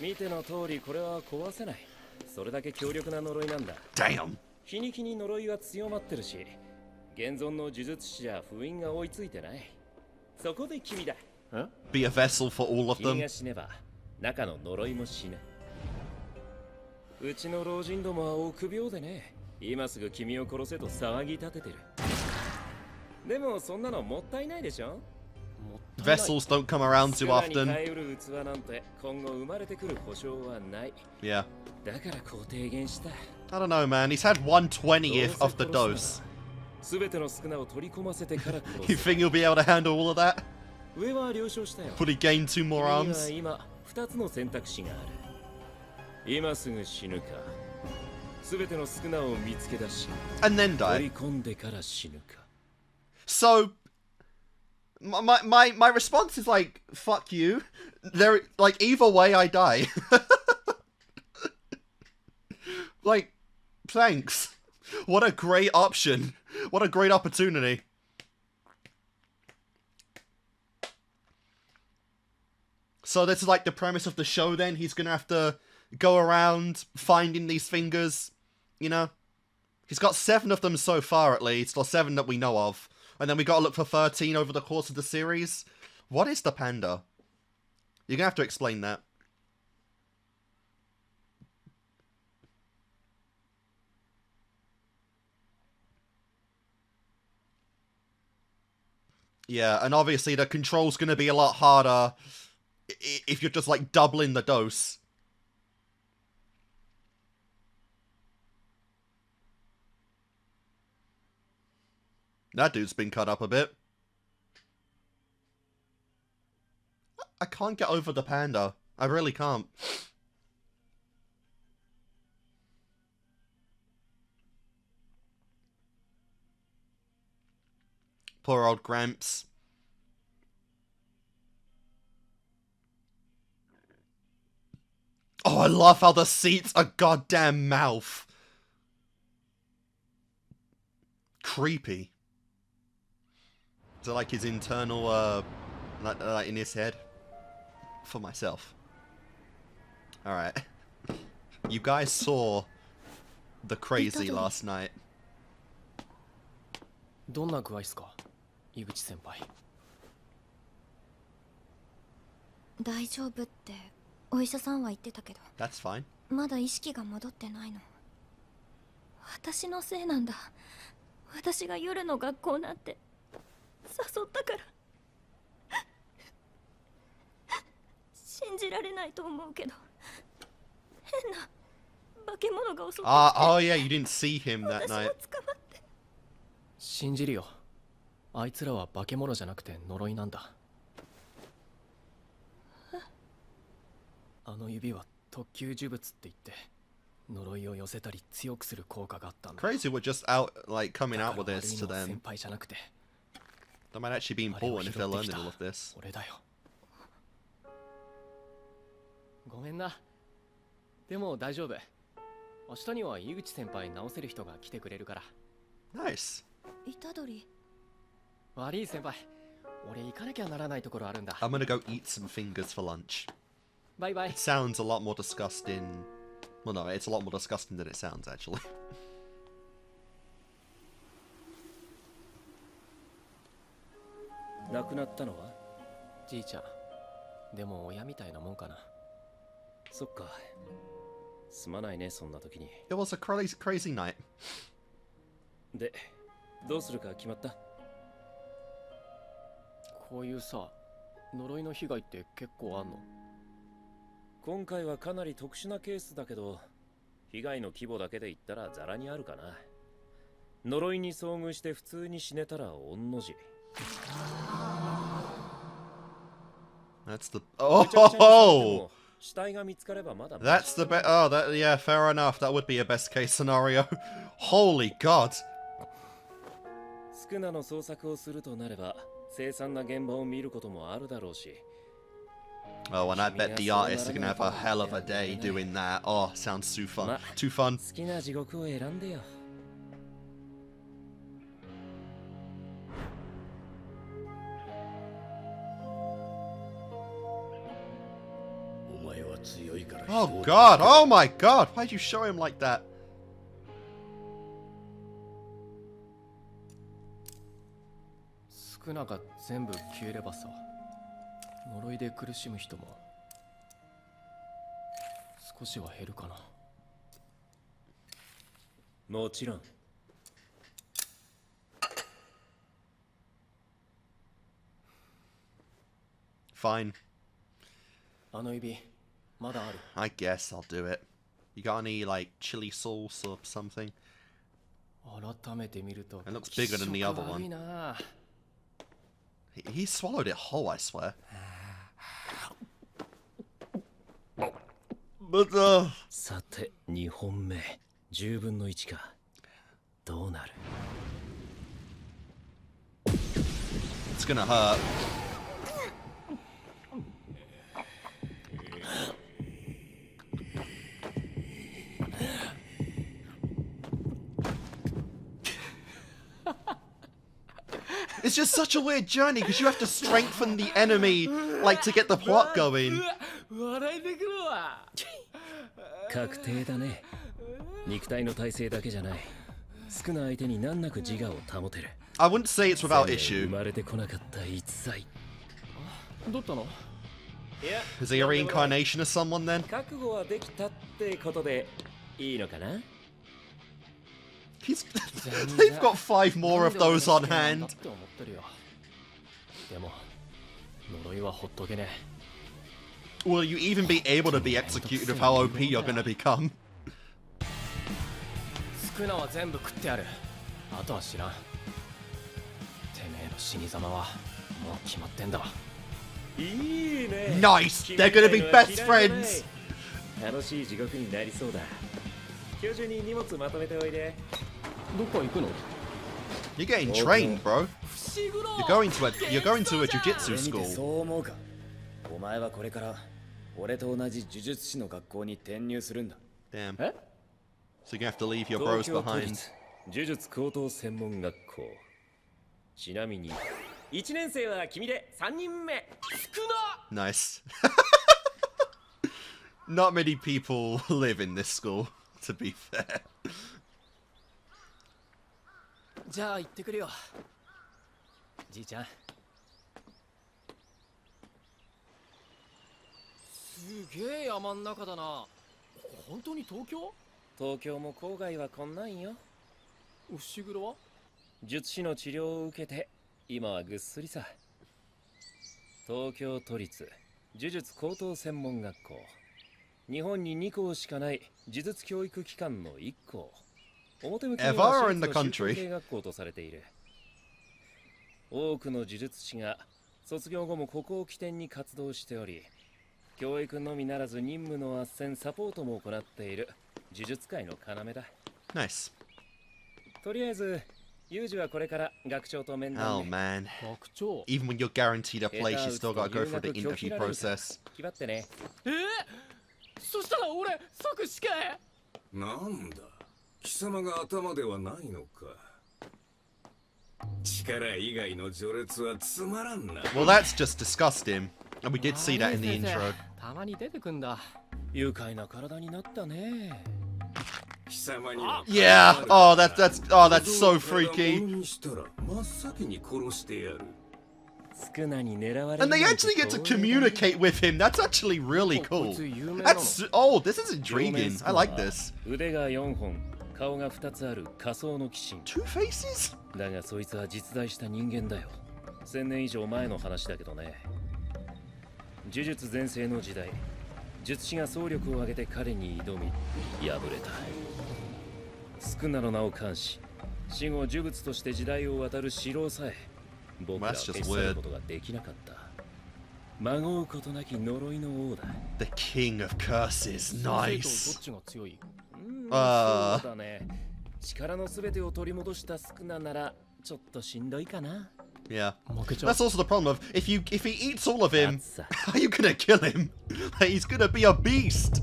見ての通りこれは壊せない。それだけ強力な呪いなんだ。Damn. 日に日に呪いは強まってるし、現存の呪術師じゃ封印が追いついてない。そこで君だ。Be a vessel for all of 君 them. が死ねば中の呪いも死ぬ。うちの老人どもは臆病でね、今すぐ君を殺せと騒ぎ立ててる。でもそんなのもったいないでしょ。 Vessels don't come around too often. 耐えうる器なんて今後生まれてくる保証はない。 Yeah. だからこう提言した。 I don't know, man. He's had 1/20th of the dose. 全ての少なを取り込ませてから殺 You す。 think you'll be able to handle all of that? 上は了承したよ。 Would he gain 2 more 君に arms? は今2つの選択肢がある。今すぐ死ぬか、全ての少なを見つけ出し、 And then 取 die. り込んでから死ぬか。 So my response is like, fuck you. There, like, either way I die. Like, thanks. What a great option. What a great opportunity. So this is like the premise of the show then. He's gonna have to go around finding these fingers, you know? He's got 7 of them so far at least, or 7 that we know of. And then we gotta look for 13 over the course of the series. What is the panda? You're gonna have to explain that. Yeah, and obviously the control's gonna be a lot harder if you're just like doubling the dose. That dude's been cut up a bit. I can't get over the panda. I really can't. Poor old Gramps. Oh, I love how the seat's a goddamn mouth. Creepy. Is it like his internal, like in his head? For myself. Alright. You guys saw the crazy last night. どんな具合っすか、井口先輩。大丈夫ってお医者さんは言ってたけど、 That's fine. まだ意識が戻ってないの。私のせいなんだ。私が夜の学校なんて誘ったから。信じられないと思うけど、変な化け物が襲ってきて。Oh yeah, you didn't see him that 私 night. も捕まって。信じるよ。あいつらは化け物じゃなくて呪いなんだ。あの指は特級呪物って言って呪いを寄せたり強くする効果があったんだ。 Crazy we're just out, like, coming out with this to だから悪いのは them. 先輩じゃなくて That might actually be important if they're learning all of this. 俺だよ。ごめんな。でも大丈夫。明日には井口先輩直せる人が来てくれるから。 Nice. 虎杖。悪い先輩。俺行かなきゃならないところあるんだ。 I'm gonna go eat some fingers for lunch. バイバイ。 It sounds a lot more disgusting. Well, no, it's a lot more disgusting than it sounds, actually. 亡くなったのは？じいちゃん。でも親みたいなもんかな。そっか。すまないね、そんな時に。 It was a crazy night. で、どうするか決まった？こういうさ、呪いの被害って結構あんの？今回はかなり特殊なケースだけど、被害の規模だけで言ったらザラにあるかな。呪いに遭遇して普通に死ねたら御の字。 That's the... Oh! 死体が見つかればまだ。 That's the best... Oh, that, yeah, fair enough. That would be a best case scenario. Holy God! スクナの捜索をするとなれば、凄惨な現場を見ることもあるだろうし。 Oh, and I bet the artists are gonna have a hell of a day doing that. Oh, sounds too fun. Too fun. 好きな地獄を選んでよ。お前は強いから。 Oh God! Oh my God! Why'd you show him like that? 少なが全部消えればさ、呪いで苦しむ人も少しは減るかな。もちろん。Fine. あの指まだある。 I guess I'll do it. You got any, like, chili sauce or something? 改めて見ると It looks bigger than the other 悪い one. な。 He swallowed it whole, I swear. But, さて、2本目。10分の1か。どうなる？ it's gonna hurt. It's just such a weird journey because you have to strengthen the enemy, like, to get the plot going. 笑えてくるわ。確定だね。肉体の体勢だけじゃない。少ない相手に難なく自我を保てる。 I wouldn't say it's without 生 issue. まれてこなかった逸材。どったの？ Is he a reincarnation of someone then? 覚悟はできたってことでいいのかな？ He's... They've got 5 more of those on hand. でも呪いはほっとけね。 Will you even be able to be executed of how OP you're gonna become? スクナは全部食ってやる。あとは知らん。てめえの死に様はもう決まってんだわ。いいね。 Nice! They're gonna be best friends! 楽しい地獄になりそうだ。今日中に荷物まとめておいで。どっか行くの？ You're getting trained, bro. You're going to a jujutsu そ school. う思うか。お前はこれから俺と同じ呪術師の学校に転入するんだ。 Damn. え So you have to leave your bros 東京都 behind. 立呪術高等専門学校。ちなみに1年生は君で3人目。少な。 Nice. Not many people live in this school, to be fair. じゃあ行ってくるよ。じいちゃん。すげえ山ん中だな。本当に東京？東京も郊外はこんなんよ。伏黒は？術師の治療を受けて今はぐっすりさ。東京都立呪術高等専門学校。日本に2校しかない呪術教育機関の1校。表向きには私立の宗教系学校とされている。多くの呪術師が卒業後もここを起点に活動しており、教育のみならず任務の斡旋サポートも行っている呪術界の要だ。 Nice. とりあえずユージはこれから学長と面 Oh 談ね。 man. 学長。 Even when you're guaranteed a place, you still gotta go through the interview process. 気張ってね。そしたら俺即死刑。なんだ、貴様が頭ではないのか。力以外の序列はつまらんな。 Well, that's just disgusting. And we did see that in the intro. たまに出てくんだ。愉快な体になったね。貴様には Yeah. Oh, that's so freaky. にしたら真っ先に殺してやる。 And they actually get to communicate with him. That's actually really cool. This is intriguing. I like this. 腕が4本、顔が2つある仮想の鬼神。 Two faces? だがそいつは実在した人間だよ。1000年以上前の話だけどね。呪術全盛の時代、術師が総力を挙げて彼に挑み、敗れた。スクナの名を冠し、死後呪物として時代を渡る城郎さえ、僕らは消し去ることができなかった。まごうことなき呪いの王だ。 The King of Curses. Nice. どっちが強い？そうだね。力のすべてを取り戻したスクナならちょっとしんどいかな。 Yeah. That's also the problem of if he eats all of him, how are you gonna kill him? Like, he's gonna be a beast.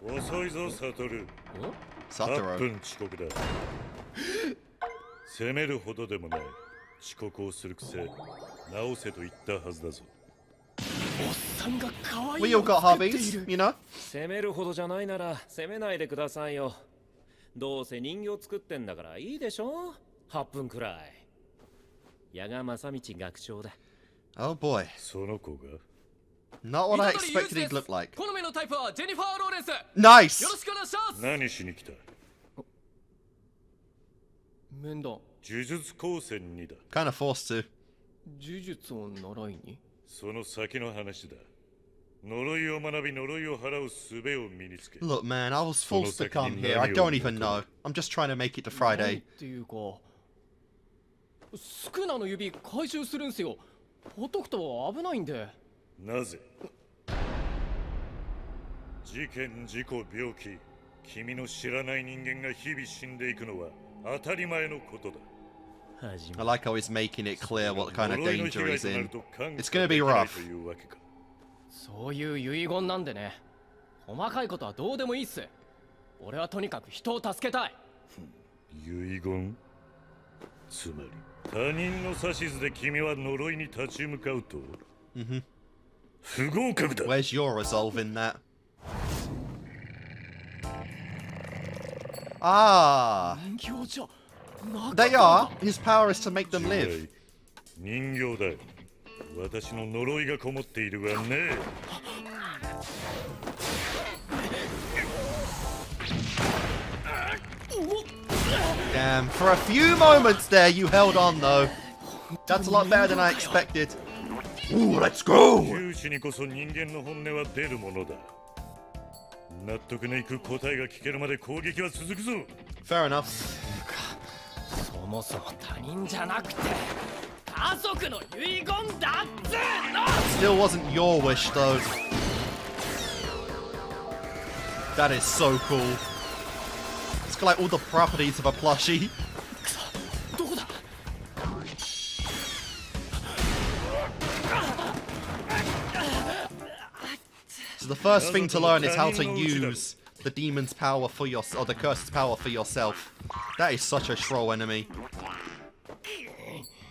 遅いぞ、サトル。 Satoru. 8分遅刻だ。責めるほどでもない。遅刻をするくせ、直せと言ったはずだぞ。 We all got hobbies, you know? 責めるほどじゃないなら責めないでくださいよ。どうせ人形作ってんだからいいでしょ。8分くらい。矢賀正道学長だ。 Oh boy. その子が Not what I expected he'd look like. 好みのタイプはジェニファー・ローレンス。 Nice. よろしくお願いします。何しに来た？面談。呪術高専にだ。 Kind of forced to. 呪術を習いに？その先の話だ。呪いを学び呪いを払う術を身につけ。 Look, man, I was forced to come here. I don't even know. I'm just trying to make it to Friday. っていうか、スクナの指回収するんすよ。ほっとくと危ないんで。なぜ？事件、事故、病気、君の知らない人間が日々死んでいくのは当たり前のことだ。 I like how he's making it clear what kind of danger he's in. It's gonna be rough. そういう遺言なんでね。細かいことはどうでもいいっす。俺はとにかく人を助けたい。遺言？つまり他人の指図で君は呪いに立ち向かうと？不合格だ。 Where's your resolve in that? Ah. They are. His power is to make them live. 人形だよ。私の呪いがこもっているがね。Damn. For a few moments there, you held on though. That's a lot better than I expected. Ooh, let's go. 九死にこそ人間の本音は出るものだ。納得のいく答えが聞けるまで攻撃は続くぞ。 Fair enough. そもそも他人じゃなくて家族の遺言だっつーの。 Still wasn't your wish though. That is so cool. got like all the properties of a plushie. So the first thing to learn is how to use the demon's power for your, or the curse's power for yourself. That is such a troll enemy.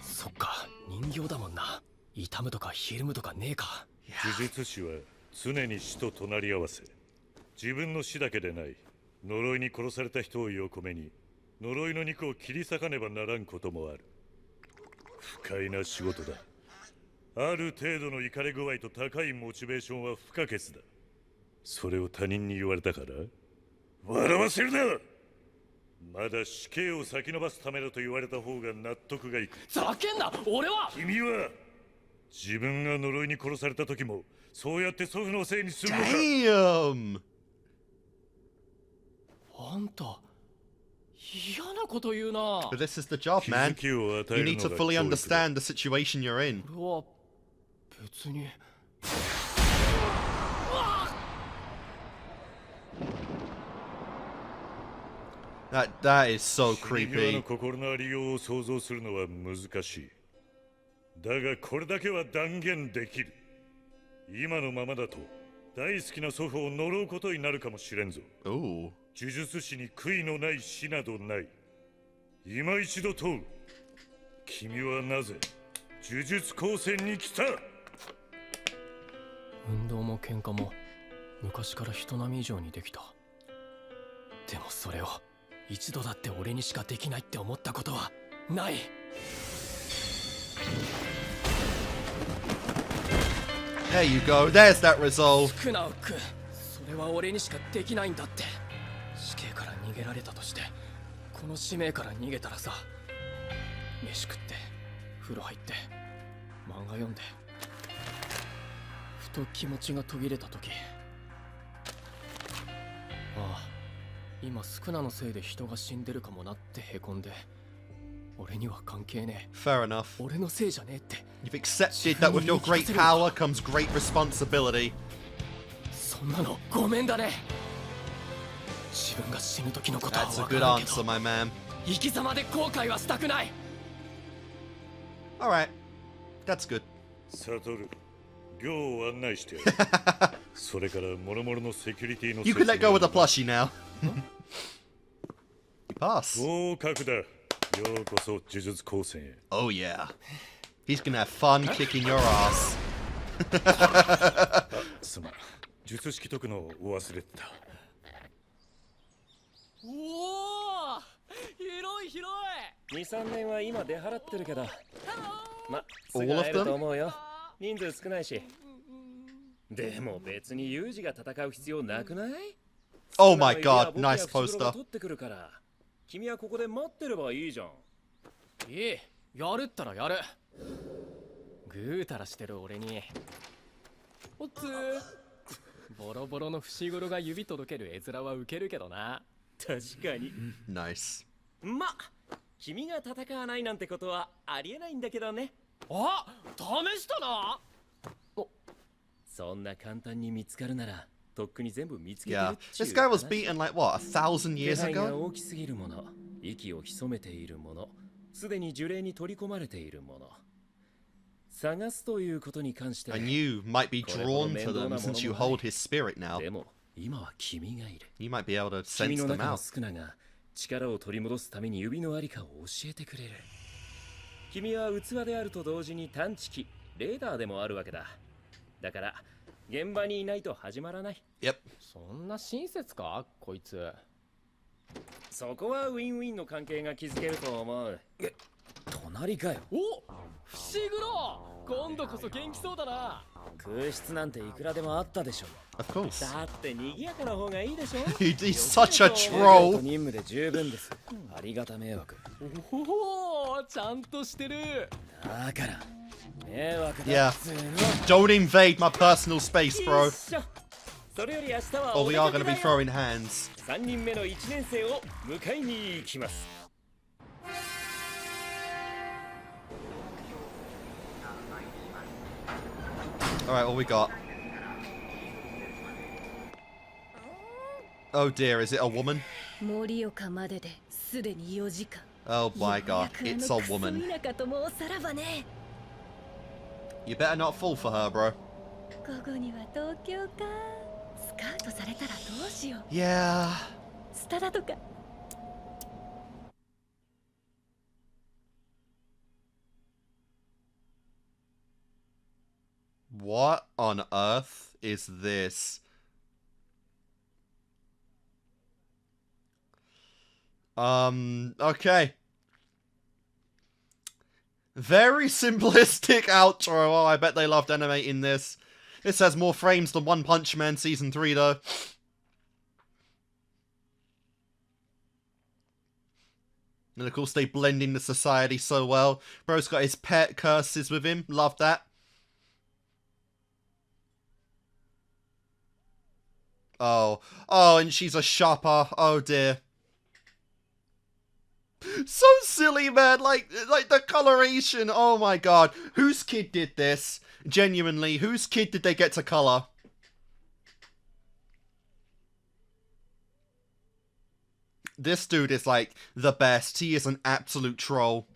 そっか、人形だもんな。痛むとかひるむとかねえか。呪術師は常に死と隣り合わせ。自分の死だけでない。呪いに殺された人を横目に、呪いの肉を切り裂かねばならんこともある。不快な仕事だ。ある程度の怒り具合と高いモチベーションは不可欠だ。それを他人に言われたから笑わせるな。まだ死刑を先延ばすためだと言われた方が納得がいく。ざけんな、俺は。君は自分が呪いに殺された時もそうやって祖父のせいにするのか。Damn! あんた嫌なこと言うな。 But this is the job, man. You need to fully understand the situation you're in. 俺は別に。That is so 死に際 creepy. の心のありようを想像するのは難しい。だがこれだけは断言できる。今のままだと大好きな祖父を呪うことになるかもしれんぞ。Ooh. 呪術師に悔いのない死などない。今一度問う。君はなぜ呪術高専に来た？運動も喧嘩も昔から人並み以上にできた。でもそれを一度だって俺にしかできないって思ったことはない。There you go. There's that resolve. スクナウ君、それは俺にしかできないんだって。死刑から逃げられたとしてこの使命から逃げたらさ、飯食って風呂入って漫画読んで、ふと気持ちが途切れた時、ああ今スクナのせいで人が死んでるかもなってへこんで、俺には関係ねえ。 Fair enough. 俺のせいじゃねえって。 You've accepted that with your great power comes great responsibility. そんなのごめんだね。自分が死ぬ時のことは That's a 分 good からんけど、 answer, my man. 生き様で後悔はしたくない。 Alright. That's good. サトル、行を案内してやる。それから諸々のセキュリティの You can let go of the plushie now. You pass. 合格だ。ようこそ呪術高専へ。 Oh yeah. He's gonna have fun kicking your ass. すまん。術式解くのを忘れてた。おお、広い広い。2、3年は今出払ってるけど、ま、す All ぐ of 会える them? と思うよ。人数少ないし。でも別にユージが戦う必要なくない？ Oh my god, nice poster. 取ってくるから、君はここで待ってればいいじゃん。いい、やるったらやる。ぐうたらしてる俺に。おつボロボロの節頃が指届ける絵面はウケるけどな。確かに。Nice. ま、君が戦わないなんてことはありえないんだけどね。あ、試したな。そんな簡単に見つかるなら、とっくに全部見つけてる Yeah. っちゅう This guy was beaten like what, 1,000 years 気配が ago? 大きすぎるもの、息を潜めているもの、すでに呪霊に取り込まれているもの。探すということに関して、 And you might be drawn to them since you hold his spirit now. でも今は君がいる。 You might be able to 君 sense の them 中の out. スクナが力を取り戻すために指のありかを教えてくれる。君は器であると同時に探知機、レーダーでもあるわけだ。だから現場にいないと始まらない。 Yep. そんな親切かこいつ。そこはウィンウィンの関係が築けると思う。隣かよ。お、不思議ろ。今度こそ元気そうだな。空室なんていくらでもあったでしょ。 Of course. だって賑やかな方がいいでしょ。He's such a troll. 任務で十分です。ありがた迷惑。おお、ちゃんとしてる。だから迷惑だ。 Yeah. Don't invade my personal space, bro. それより明日は Or we are going to be throwing hands. 3人目の1年生を迎えに行きます。 Alright, what we got? Oh dear, is it a woman? 盛岡までですでに4時間。 Oh my god, it's a woman. You better not fall for her, bro. 午後には東京か。スカウトされたらどうしよう。 Yeah. スタダとか。 What on earth is this? Okay. Very simplistic outro. Oh, I bet they loved animating this. This has more frames than One Punch Man Season 3, though. And of course, they blend into society so well. Bro's got his pet curses with him. Love that. Oh, and she's a shopper. Oh dear. So silly, man. Like the coloration. Oh my god. Whose kid did this? Genuinely, whose kid did they get to color? This dude is like the best. He is an absolute troll.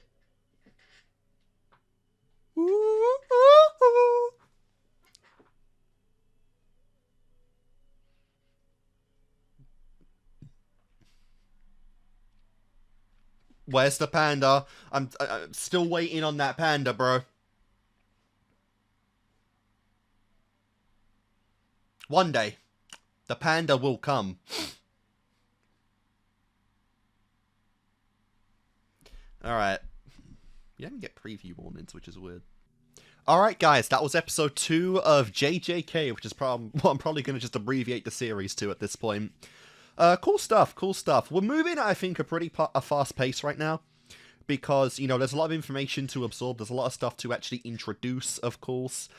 Where's the panda? I'm still waiting on that panda, bro. One day, the panda will come. Alright. You didn't get preview warnings, which is weird. Alright guys, that was episode 2 of JJK, which is what I'm probably going to just abbreviate the series to at this point. Cool stuff, cool stuff. We're moving at, I think, a fast pace right now. Because, you know, there's a lot of information to absorb. There's a lot of stuff to actually introduce, of course.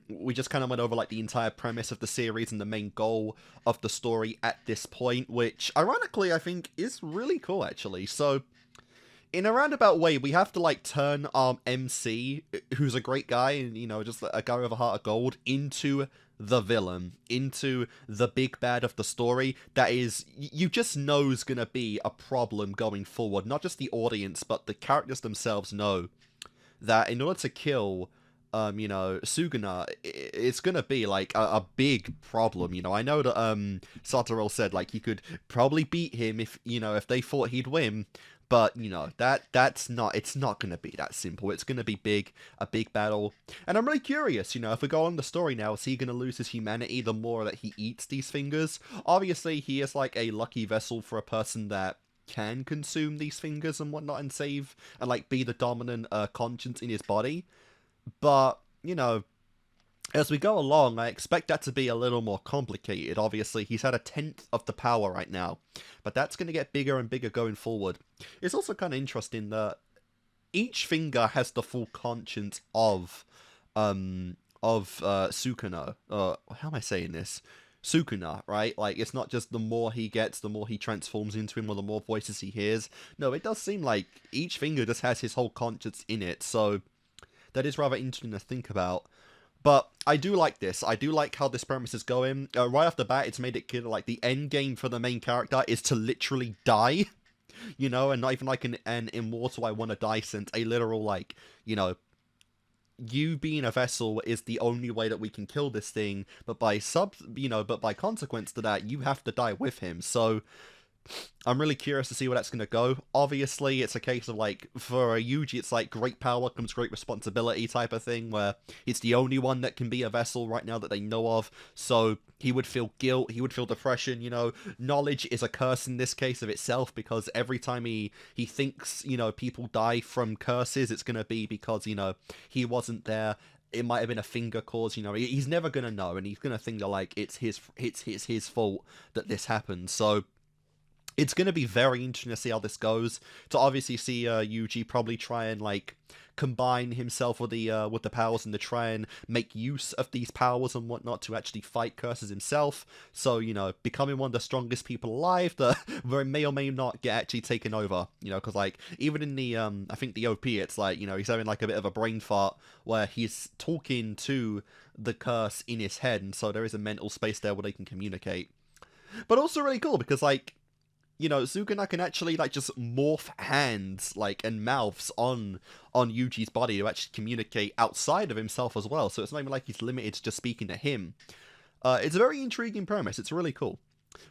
We just kind of went over, like, the entire premise of the series and the main goal of the story at this point. Which, ironically, I think is really cool, actually. So, in a roundabout way, we have to, like, turn our MC, who's a great guy, and, you know, just a guy with a heart of gold, into the villain, into the big bad of the story that is, you just know is gonna be a problem going forward. Not just the audience, but the characters themselves know that in order to kill, you know, Sukuna, it's gonna be, like, a big problem, you know. I know that, Satoru said, like, he could probably beat him if, you know, if they thought he'd win. But, you know, it's not going to be that simple. It's going to be a big battle. And I'm really curious, you know, if we go on the story now, is he going to lose his humanity the more that he eats these fingers? Obviously, he is like a lucky vessel for a person that can consume these fingers and whatnot and save, and like be the dominant conscience in his body. But, you know, as we go along, I expect that to be a little more complicated. Obviously, he's had 1/10 of the power right now, but that's going to get bigger and bigger going forward. It's also kind of interesting that each finger has the full conscience of Sukuna. How am I saying this? Sukuna, right? Like, it's not just the more he gets, the more he transforms into him, or the more voices he hears. No, it does seem like each finger just has his whole conscience in it, so that is rather interesting to think about. But I do like this. I do like how this premise is going. Right off the bat, it's made it clear, like, the end game for the main character is to literally die. You know, and not even like an immortal I want to die sense. A literal, like, you know, you being a vessel is the only way that we can kill this thing. But by by consequence to that, you have to die with him. So I'm really curious to see where that's going to go. Obviously, it's a case of, like, for a Yuji, it's like great power comes great responsibility type of thing, where it's the only one that can be a vessel right now that they know of, so he would feel guilt, he would feel depression, you know. Knowledge is a curse in this case of itself, because every time he thinks, you know, people die from curses, it's going to be because, you know, he wasn't there. It might have been a finger cause, you know. He's never going to know, and he's going to think that, like, it's his fault that this happened, so it's going to be very interesting to see how this goes. To obviously see Yuji probably try and, like, combine himself with the powers and to try and make use of these powers and whatnot to actually fight curses himself. So, you know, becoming one of the strongest people alive that may or may not get actually taken over. You know, because, like, even in the, I think the OP, it's like, you know, he's having, like, a bit of a brain fart where he's talking to the curse in his head. And so there is a mental space there where they can communicate. But also really cool because, like, you know, Sukuna can actually like just morph hands like and mouths on Yuji's body to actually communicate outside of himself as well. So it's not even like he's limited to just speaking to him. It's a very intriguing premise. It's really cool.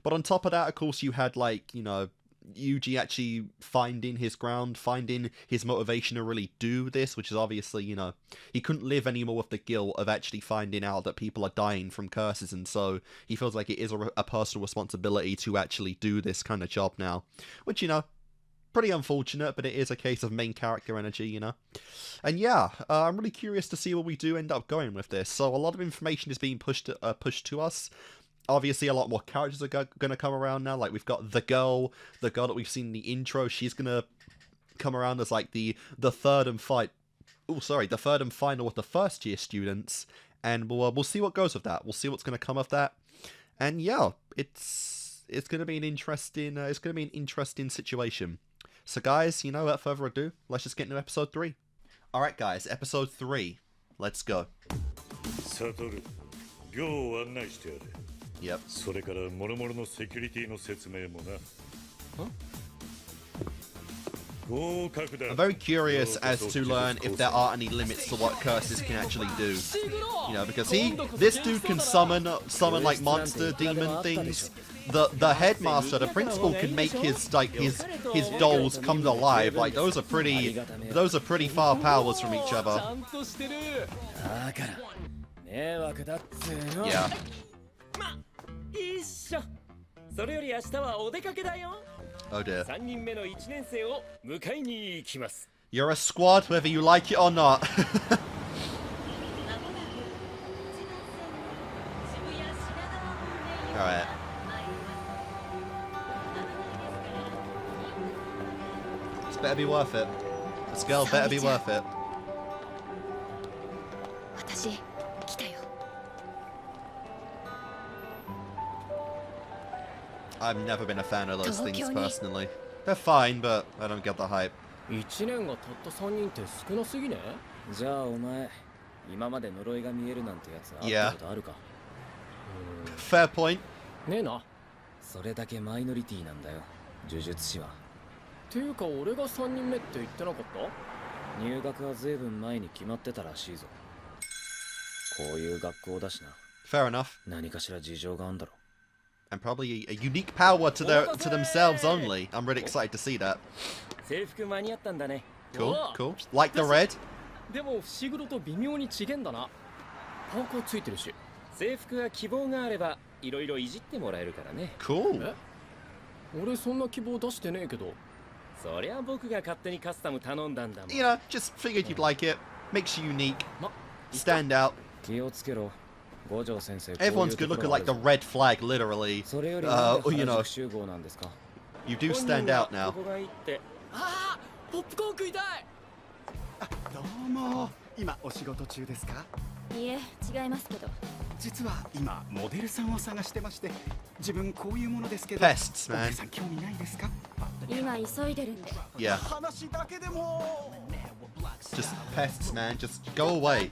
But on top of that, of course, you had like, you know, Yuji actually finding his ground, finding his motivation to really do this, which is obviously, you know, he couldn't live anymore with the guilt of actually finding out that people are dying from curses, and so he feels like it is a personal responsibility to actually do this kind of job now, which, you know, pretty unfortunate, but it is a case of main character energy, you know. And yeah, I'm really curious to see where we do end up going with this. So a lot of information is being pushed to us. Obviously, a lot more characters are going to come around now. Like, we've got the girl that we've seen in the intro. She's going to come around as, like, the third and final with the first-year students. And we'll see what goes with that. We'll see what's going to come of that. And, yeah, it's going to be an interesting situation. So, guys, you know, without further ado, let's just get into episode 3. Alright, guys, episode 3. Let's go. Yep. I'm very curious as to learn if there are any limits to what curses can actually do. You know, because this dude can summon like monster demon things. The headmaster, the principal, can make his dolls come to life. Like, those are pretty far powers from each other. Yeah. Oh dear. You're a squad whether you like it or not. Alright. This better be worth it. This girl better be worth it. I've never been a fan of those things personally. They're fine, but I don't get the hype. Yeah. Fair point. Fair enough. And probably a unique power to themselves only. I'm really excited to see that. Cool, cool. Like the red. Cool. You know, just figured you'd like it. Makes you unique. Stand out. Everyone's good looking like the red flag, literally. You know, you do stand out now. Pests, man. Yeah. Just pests, man. Just go away.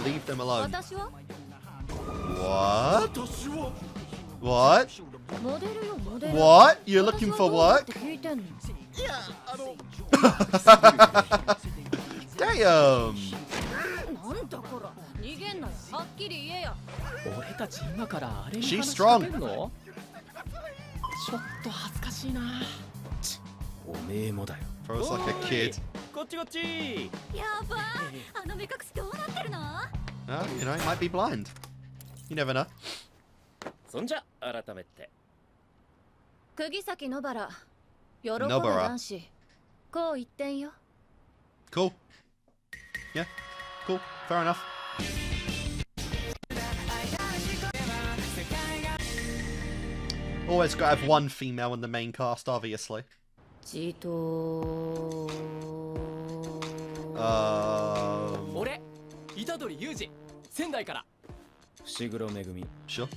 Leave them alone. What? What? What? You're looking for work? Damn! She's strong. Throws like a kid. You know, he might be blind. You never know. Nobara. Cool. Yeah, cool. Fair enough. Always gotta have one female in the main cast, obviously. Sure.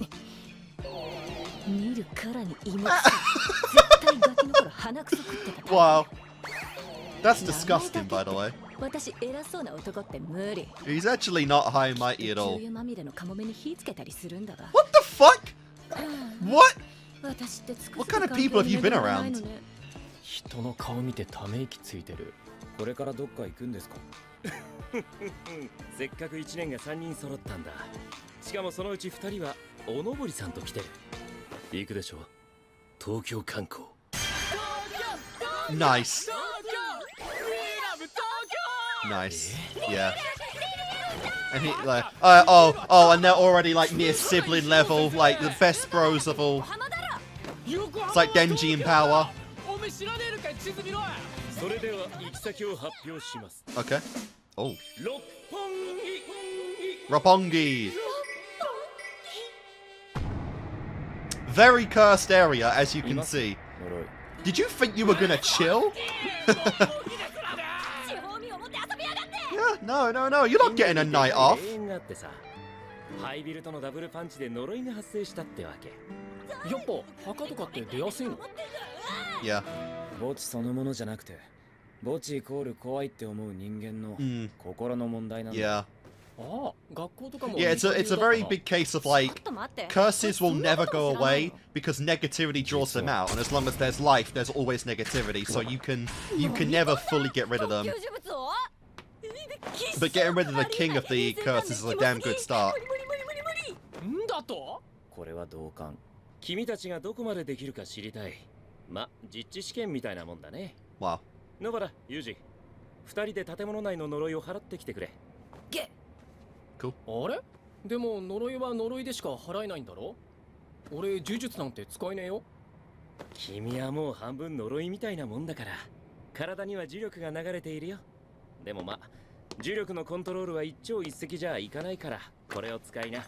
Wow. That's disgusting, by the way. He's actually not high and mighty at all. What the fuck? What? What kind of people have you been around? 人の顔見てため息ついてる。これからどっか行くんですか？せっかく1年が3人揃ったんだ。しかもそのうち2人はおのぼりさんと来てる。行くでしょ、東京観光。Nice. Nice. Yeah. And he like, and they're already like near sibling level, like the best bros of all. It's like Denji in power. Okay. Oh. Roppongi. Very cursed area, as you can see. Did you think you were gonna chill? Yeah, no. You're not getting a night off. ハイビルとのダブルパンチで呪いが発生したってわけ。やっぱ墓とかって出やすいの？ Yeah. 墓地そのものじゃなくて、墓地イコール怖いって思う人間の心の問題なんだ。Yeah. ああ、学校とかも。Yeah, it's a very big case of like curses will never go away because negativity draws them out, and as long as there's life, there's always negativity. So you can never fully get rid of them. But getting rid of the king of the curses is a damn good start. これは同感。君たちがどこまでできるか知りたい。ま、実地試験みたいなもんだね。Wow. 野原、ユージ、2人で建物内の呪いを払ってきてくれ。Cool. あれ？でも呪いは呪いでしか払えないんだろ？俺呪術なんて使えねえよ。君はもう半分呪いみたいなもんだから、体には呪力が流れているよ。でもま、呪力のコントロールは一朝一夕じゃいかないから、これを使いな。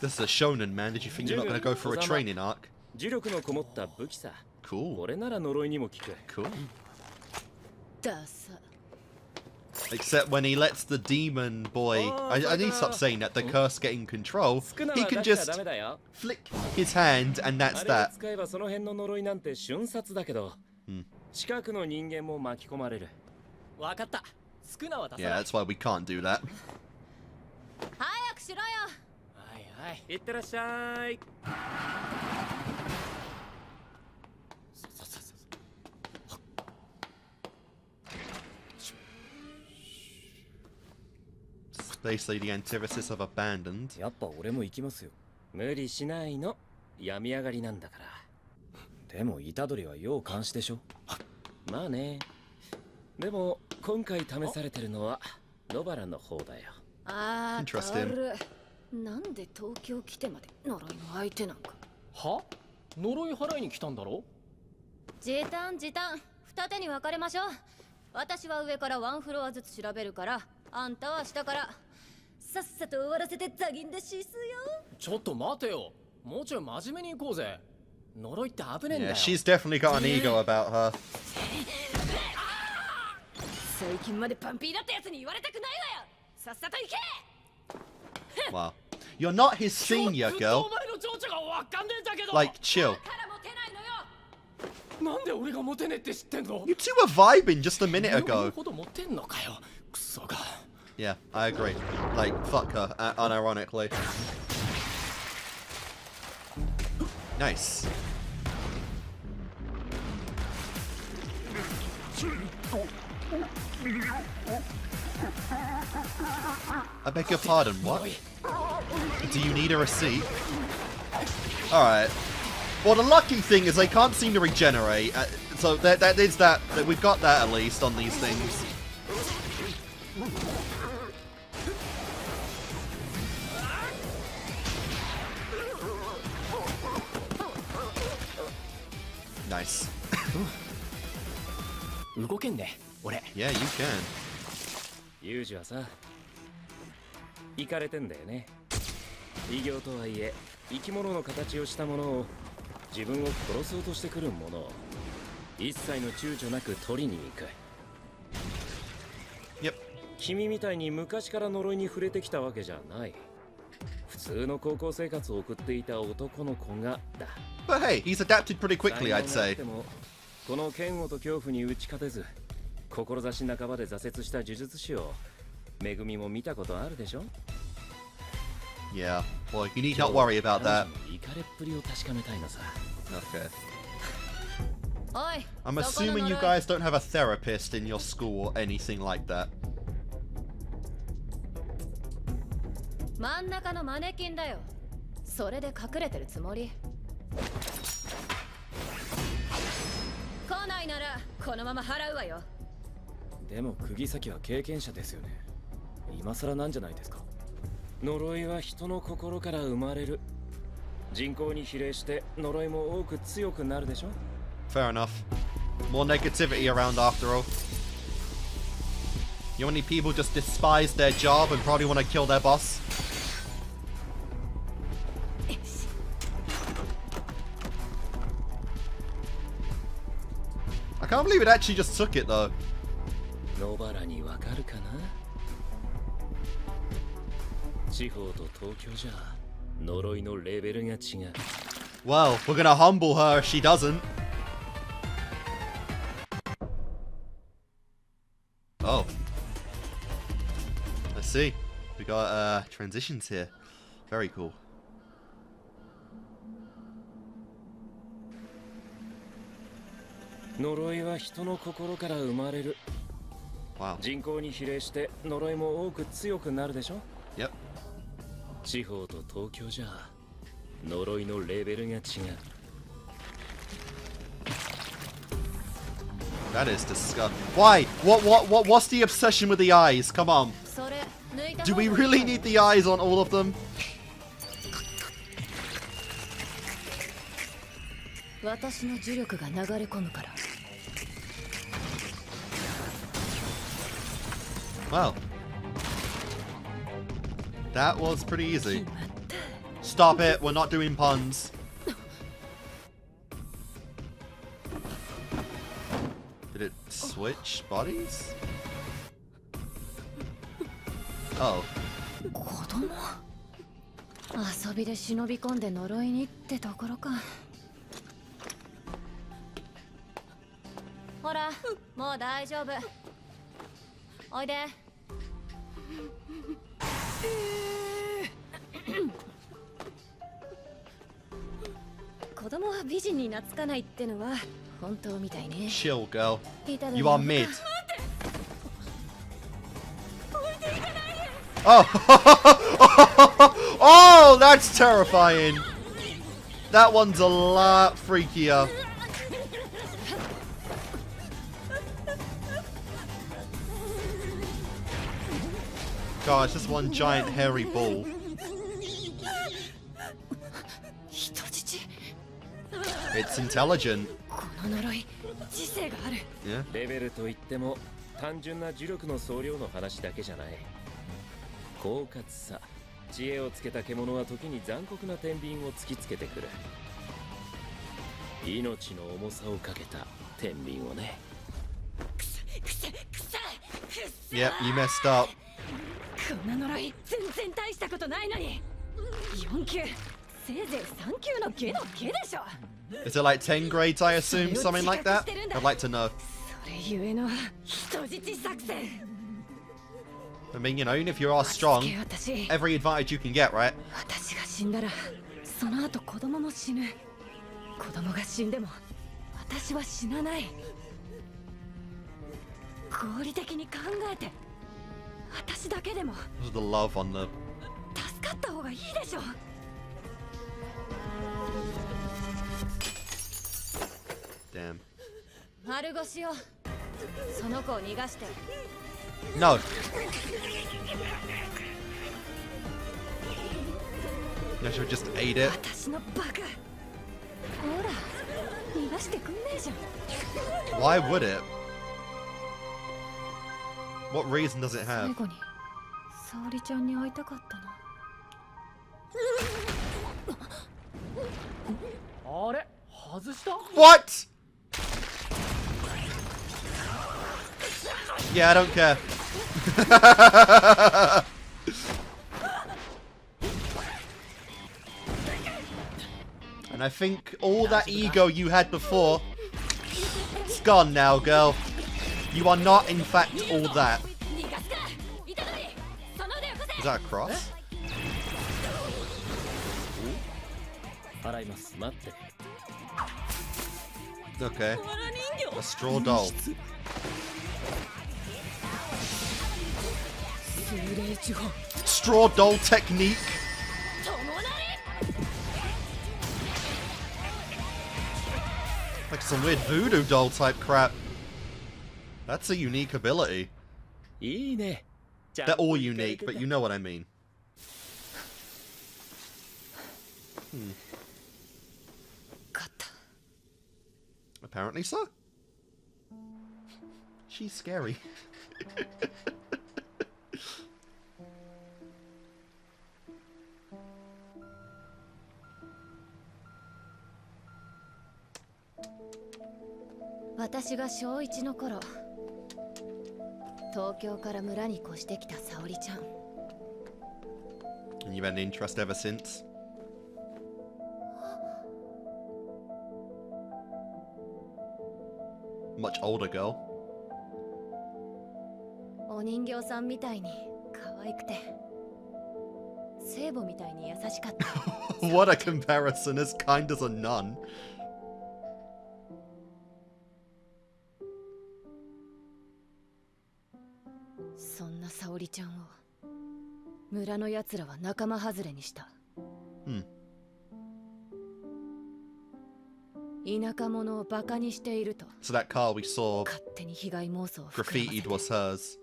This is a shonen, man. Did you think you're not gonna go for a training arc? 呪力のこもった武器さ。Cool. これなら呪いにも効く。Cool. Except when he lets the demon boy, I need to stop saying that, the curse get in control, he can just flick his hand and that's that. 使えばその辺の呪いなんて瞬殺だけど、近くの人間も巻き込まれる。わかった。スクナは出さない。 Yeah, that's why we can't do that. 早くしろよ。はいはい、いってらっしゃい。Basically the antithesis of abandoned. やっぱ俺も行きますよ。無理しないの。病み上がりなんだから。でも虎杖は要監視でしょ。まあね。でも今回試されてるのは野原の方だよ。ああ、Interesting. なんで東京来てまで呪いの相手なんか。は？呪い払いに来たんだろ？時短二手に分かれましょう。私は上からワンフロアずつ調べるから、あんたは下から。さっさと終わらせてザギンでシスよ。ちょっと待てよ。もうちょい真面目に行こうぜ。呪いって危ねえんだよ。Yeah, she's definitely got an ego about her. 最近までパンピーだったやつに言われたくないわよ。さっさと行け。 Wow. You're not his senior, girl. Like, chill. なんで俺がモテねえって知ってんの？ You two were vibing just a minute ago. ほどモテんのかよ。クソが。Yeah, I agree. Like, fuck her, unironically. Nice. I beg your pardon, what? Do you need a receipt? Alright. Well, the lucky thing is they can't seem to regenerate, so that is that we've got that at least on these things. Nice. 動けんね、俺。Yeah, you can. ユージはさ、イカれてんだよね。異形とはいえ、生き物の形をしたものを自分を殺そうとしてくるものを一切の躊躇なく取りに行く。Yep. 君みたいに昔から呪いに触れてきたわけじゃない。普通の高校生活を送っていた男の子がだ。But hey, he's adapted pretty quickly, I'd say. この嫌悪と恐怖に打ち勝てず、志半ばで挫折した呪術師をめぐみも見たことあるでしょ。Yeah. Well, you need not worry about that. Okay. I'm assuming you guys don't have a therapist in your school or anything like that. 真ん中のマネキンだよ。それで隠れてるつもり。来ないならこのまま払うわよ。でも釘崎は経験者ですよね。今更なんじゃないですか。呪いは人の心から生まれる。人口に比例して呪いも多く強くなるでしょ。Fair enough. More negativity around after all. You know, many people just despise their job and probably want to kill their boss. I can't believe it actually just took it though. 野原にわかるかな。地方と東京じゃ呪いのレベルが違う。Well, we're gonna humble her if she doesn't. Oh. Let's see. We got transitions here. Very cool. Wow. 人口に比例して呪いも多く強くなるでしょ。Yep. 地方と東京じゃ呪いのレベルが違う。That is disgusting. Why? What's the obsession with the eyes? Come on. Do we really need the eyes on all of them? 私の呪力が流れ込むから。Wow. That was pretty easy. Stop it, we're not doing puns. Did it switch bodies? Oh. 子供？遊びで忍び込んで呪いにってところか。ほら、もう大丈夫。おいで。子供は美人に懐かないってのは本当みたいね。Chill, girl. You are mid. Oh! Oh, that's terrifying. That one's a lot freakier. God, it's just one giant hairy ball. It's intelligent. Yeah. レベルといっても単純な呪力の総量の話だけじゃない。狡猾さ、知恵をつけた獣は時に残酷な天秤を突きつけてくる。命の重さをかけた天秤をね。Yep, you messed up. こんな呪い全然大したことないのに。4級、せいぜい3級の下の下でしょ。Is it like 10 grades, I assume? Something like that? I'd like to know. I mean, you know, even if you are strong, every advantage you can get, right? 私が死んだら、その後子供も死ぬ。子供が死んでも、私は死なない。合理的に考えて、私だけでも。This is the love on the. 助かった方がいいでしょ。Damn. 丸腰よ。その子を逃がして。No. You should just ate it. 私のバカ。ほら、逃がしてくんねえじゃん。Why would it? What reason does it have? 最後に沙織ちゃんに会いたかったな。あれ、外した？ What? Yeah, I don't care. And I think all that ego you had before, it's gone now, girl. You are not, in fact, all that. Is that a cross? 払います。待って。 Okay. A straw doll. Straw doll technique. Like some weird voodoo doll type crap. That's a unique ability. They're all unique, but you know what I mean. Apparently so. She's scary.私が小1の頃、東京から村に越してきた沙織ちゃん。 And you've had an interest ever since? Much older girl. お人形さんみたいに可愛くて、聖母みたいに優しかった。What a comparison, as kind as a nun. そんな沙織ちゃんを村の奴らは仲間外れにした。田舎者をバカにしていると。 So that car we saw 勝手に被害妄想を膨らませ graffitied was hers.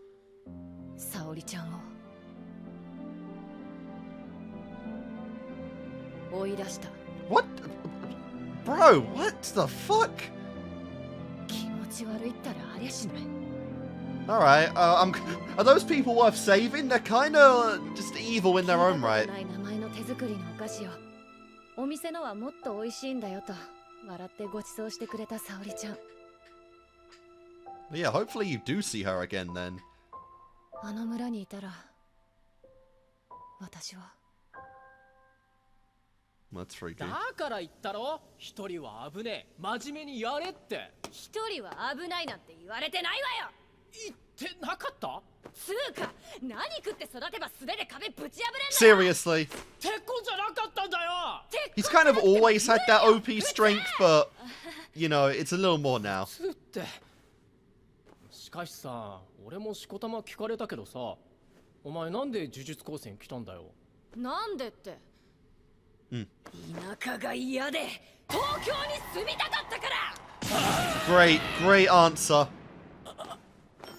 沙織ちゃんを追い出した。 What? Bro, what the fuck? 気持ち悪いったらありゃしない。 Alright, are those people worth saving? They're kinda just evil in their own right. ない名前の手作りのお菓子をお店のはもっと美味しいんだよと笑ってご馳走してくれた沙織ちゃん。 Yeah, hopefully you do see her again then. あの村にいたら私は。 That's freaky. だから言ったろ、一人は危ねえ、真面目にやれって。一人は危ないなんて言われてないわよ。言ってなかった？つうか、何食って育てば素手で壁ぶち破れんだよ。 Seriously. 鉄痕じゃなかったんだよ。 He's kind of always had that OP strength, but, you know, it's a little more now. つって。しかしさ、俺もしこたま聞かれたけどさ、お前なんで呪術高専来たんだよ。なんでって。田舎が嫌で東京に住みたかったから。 Great answer.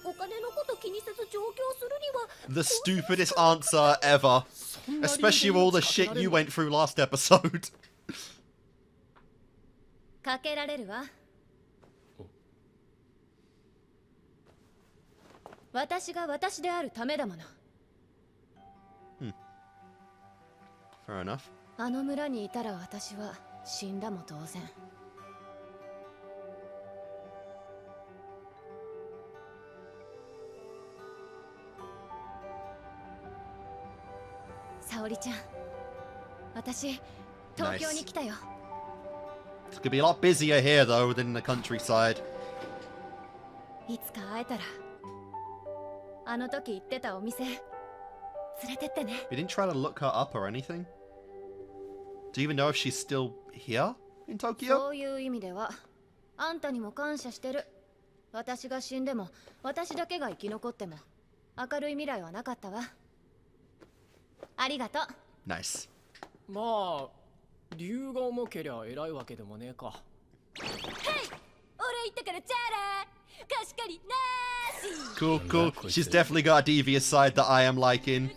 お金のこと気にせず上京するには The stupidest answer ever. Especially with all the shit you went through last episode. かけられるわ。私が私であるためだもの。 Fair enough. あの村にいたら私は死んだも同然。沙織ちゃん、私東京に来たよ。 It's gonna be a lot busier here though than in the countryside. いつか会えたらあの時言ってたお店連れてってね。 You didn't try to look her up or anything? Do you even know if she's still here in Tokyo? そういう意味ではあんたにも感謝してる。私が死んでも私だけが生き残っても明るい未来はなかったわ。ありがとう。 Nice. まあ、理由が重けりゃ偉いわけでもねえか。はい、俺言ったからチャラ貸し借りなーし。 Cool, cool. She's definitely got a devious side that I am liking.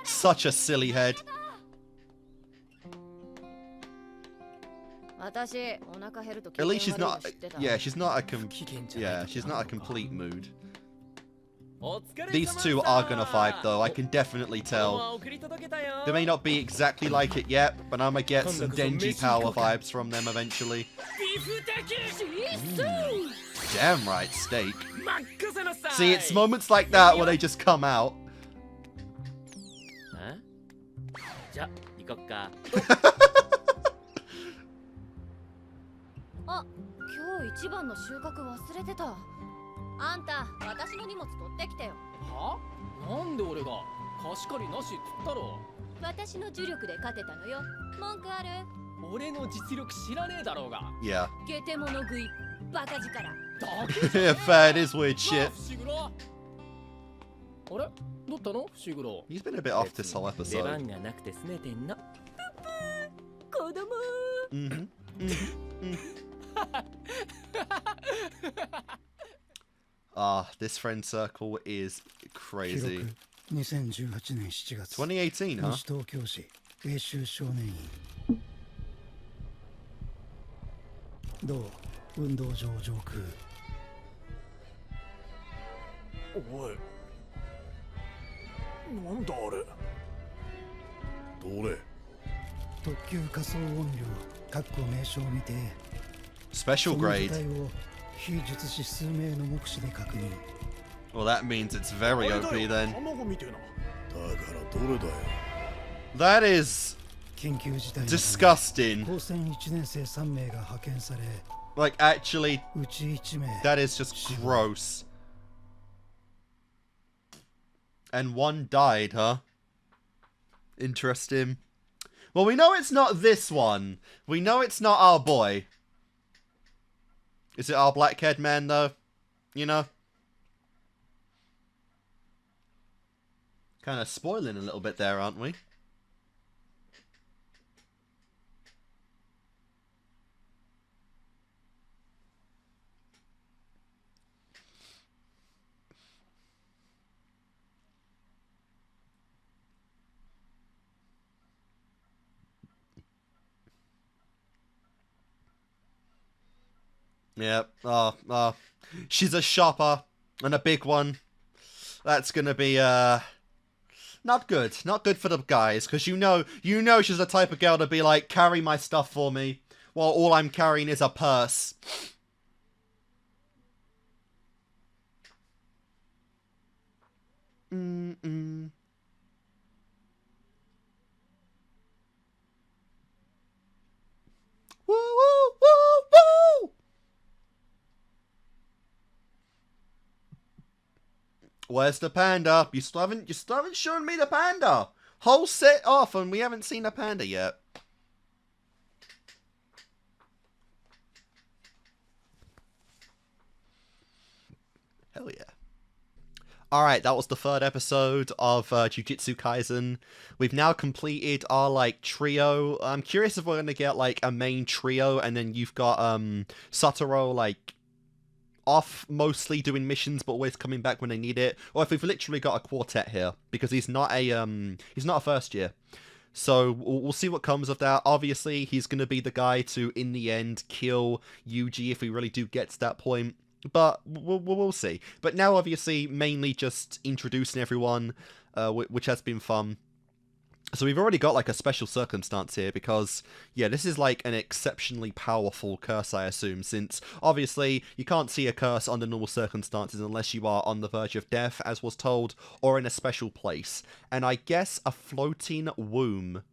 Such a silly head. 私お腹減ると At least she's not. Yeah, she's not a she's not a complete mood. These two are gonna fight though, I can definitely tell. They may not be exactly like it yet, but I'm gonna get some Denji power vibes from them eventually. Damn right, steak. See, it's moments like that where they just come out. じゃ、行こっか。あ、今日一番の収穫忘れてた。あんた、私の荷物取ってきてよ。は？なんで俺が？貸し借りなしっつったろ。私の呪力で勝てたのよ。文句ある？俺の実力知らねえだろうが。 Yeah. ゲテモノ食いバカ力。 Fair, it is weird shit. 伏黒。あれどったの伏黒。 He's been a bit off this whole 出 episode. 番がなくて拗ねてんの。子供。 Mm-hmm. This friend circle is crazy. 2018年7月 2018, huh? 西東京市英州少年院同運動場上空。おい、なんだあれ。どれ。特急仮想音量括弧名称にて Special その grade. 事態を非術師数名の目視で確認。 Well, that means it's very OP then. 卵みてえな。だからどれだよ。 That is 緊急事態のため disgusting. 高専1年生3名が派遣され、 Like, actually, うち1名 that is just gross. And one died, huh? Interesting. Well, we know it's not this one. We know it's not our boy. Is it our black-haired man, though? You know? Kind of spoiling a little bit there, aren't we? Yep. She's a shopper and a big one. That's gonna be not good. Not good for the guys, because you know she's the type of girl to be like, carry my stuff for me, while all I'm carrying is a purse. Mm-mm. Woo woo woo woo! Where's the panda? You still haven't shown me the panda. Whole set off and we haven't seen the panda yet. Hell yeah. Alright, that was the third episode of Jujutsu Kaisen. We've now completed our, like, trio. I'm curious if we're going to get, like, a main trio, and then you've got, Satoru, like, off mostly doing missions, but always coming back when they need it. Or if we've literally got a quartet here, because he's not a first year. So we'll see what comes of that. Obviously, he's going to be the guy to, in the end, kill Yuji if we really do get to that point. But we'll see. But now, obviously, mainly just introducing everyone, which has been fun. So we've already got, like, a special circumstance here, because, yeah, this is, like, an exceptionally powerful curse, I assume, since, obviously, you can't see a curse under normal circumstances unless you are on the verge of death, as was told, or in a special place. And I guess a floating womb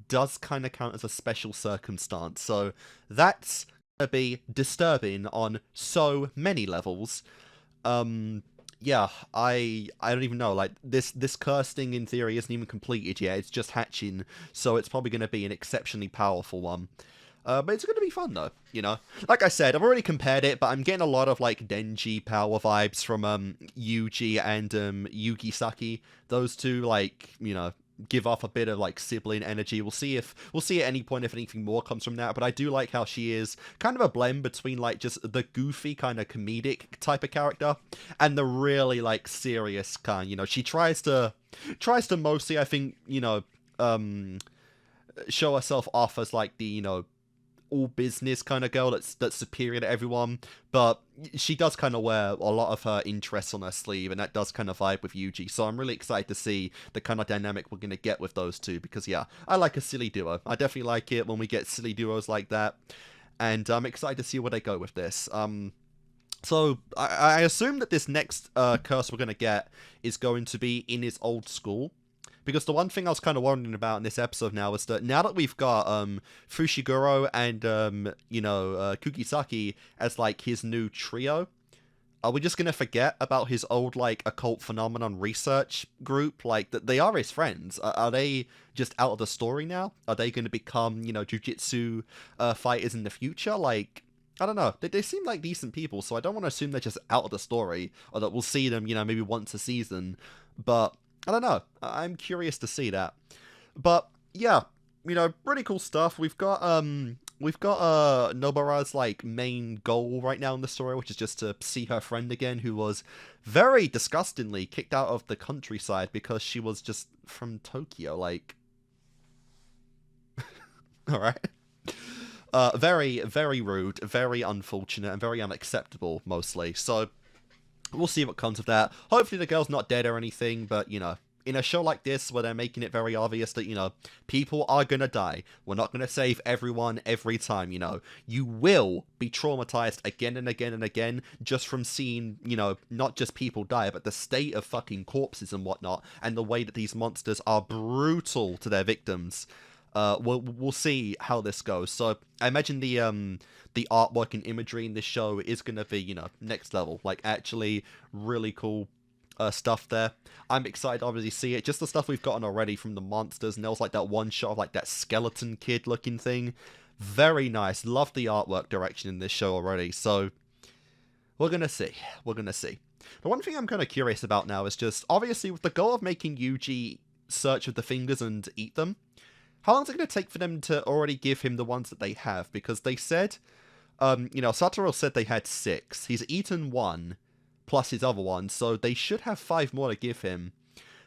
does kind of count as a special circumstance, so that's be disturbing on so many levels. Yeah, I don't even know, like, this curse thing in theory isn't even completed yet, it's just hatching, so it's probably going to be an exceptionally powerful one. But it's going to be fun, though, you know? Like I said, I've already compared it, but I'm getting a lot of, like, Denji power vibes from, Yuji and, Yugi Saki. Those two, like, you know, give off a bit of, like, sibling energy. We'll see at any point if anything more comes from that, but I do like how she is kind of a blend between, like, just the goofy kind of comedic type of character and the really, like, serious kind, you know. She tries to mostly, I think, you know, show herself off as, like, the, you know, all business kind of girl that's superior to everyone, but she does kind of wear a lot of her interests on her sleeve, and that does kind of vibe with Yuji, so I'm really excited to see the kind of dynamic we're going to get with those two, because yeah, I like a silly duo. I definitely like it when we get silly duos like that, and I'm excited to see where they go with this. So I assume that this next curse we're going to get is going to be in his old school. Because the one thing I was kind of wondering about in this episode now is that now that we've got Fushiguro and, you know, Kugisaki as, like, his new trio, are we just gonna forget about his old, like, occult phenomenon research group? Like, that they are his friends. Are they just out of the story now? Are they gonna become, you know, jujitsu fighters in the future? Like, I don't know. They seem like decent people, so I don't want to assume they're just out of the story, or that we'll see them, you know, maybe once a season. But, I don't know. I'm curious to see that. But, yeah, you know, pretty cool stuff. We've got Nobara's, like, main goal right now in the story, which is just to see her friend again, who was very disgustingly kicked out of the countryside because she was just from Tokyo, like... Alright. Very, very rude, very unfortunate, and very unacceptable, mostly. So, we'll see what comes of that. Hopefully the girl's not dead or anything, but, you know, in a show like this, where they're making it very obvious that, you know, people are gonna die. We're not gonna save everyone every time, you know. You will be traumatized again and again and again, just from seeing, you know, not just people die, but the state of fucking corpses and whatnot, and the way that these monsters are brutal to their victims. We'll see how this goes. So I imagine the artwork and imagery in this show is gonna be, you know, next level. Like, actually really cool stuff there. I'm excited to obviously see it. Just the stuff we've gotten already from the monsters, and there was like that one shot of like that skeleton kid looking thing. Very nice. Love the artwork direction in this show already. So we're gonna see. We're gonna see. The one thing I'm kind of curious about now is just, obviously, with the goal of making Yuji search with the fingers and eat them, how long is it going to take for them to already give him the ones that they have? Because they said, you know, Satoru said they had 6. He's eaten 1, plus his other one, so they should have 5 more to give him.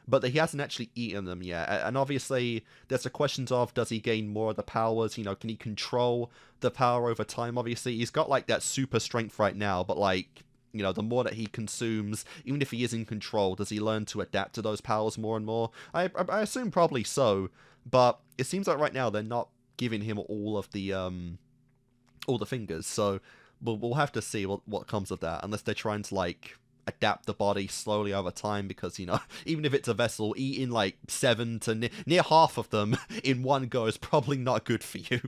But he hasn't actually eaten them yet. And obviously, there's the questions of, does he gain more of the powers? You know, can he control the power over time? Obviously, he's got, like, that super strength right now, but, like, you know, the more that he consumes, even if he is in control, does he learn to adapt to those powers more and more? I assume probably so, but it seems like right now they're not giving him all the fingers, so we'll have to see what comes of that, unless they're trying to, like, adapt the body slowly over time, because, you know, even if it's a vessel, eating, like, 7 to near half of them in one go is probably not good for you.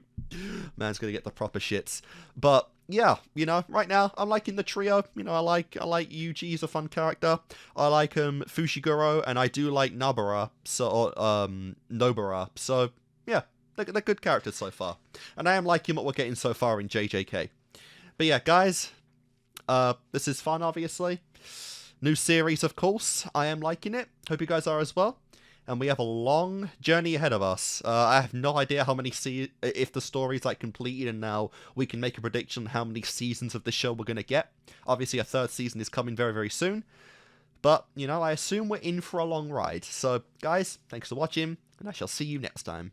Man's gonna get the proper shits. But, yeah, you know, right now, I'm liking the trio. You know, I like Yuji, he's a fun character. I like, Fushiguro, and I do like Nobara, so, yeah, they're good characters so far. And I am liking what we're getting so far in JJK. But yeah, guys, this is fun, obviously. New series, of course. I am liking it. Hope you guys are as well. And we have a long journey ahead of us. I have no idea how many if the story's like completed and now we can make a prediction on how many seasons of the show we're going to get. Obviously, a 3rd season is coming very, very soon. But, you know, I assume we're in for a long ride. So, guys, thanks for watching, and I shall see you next time.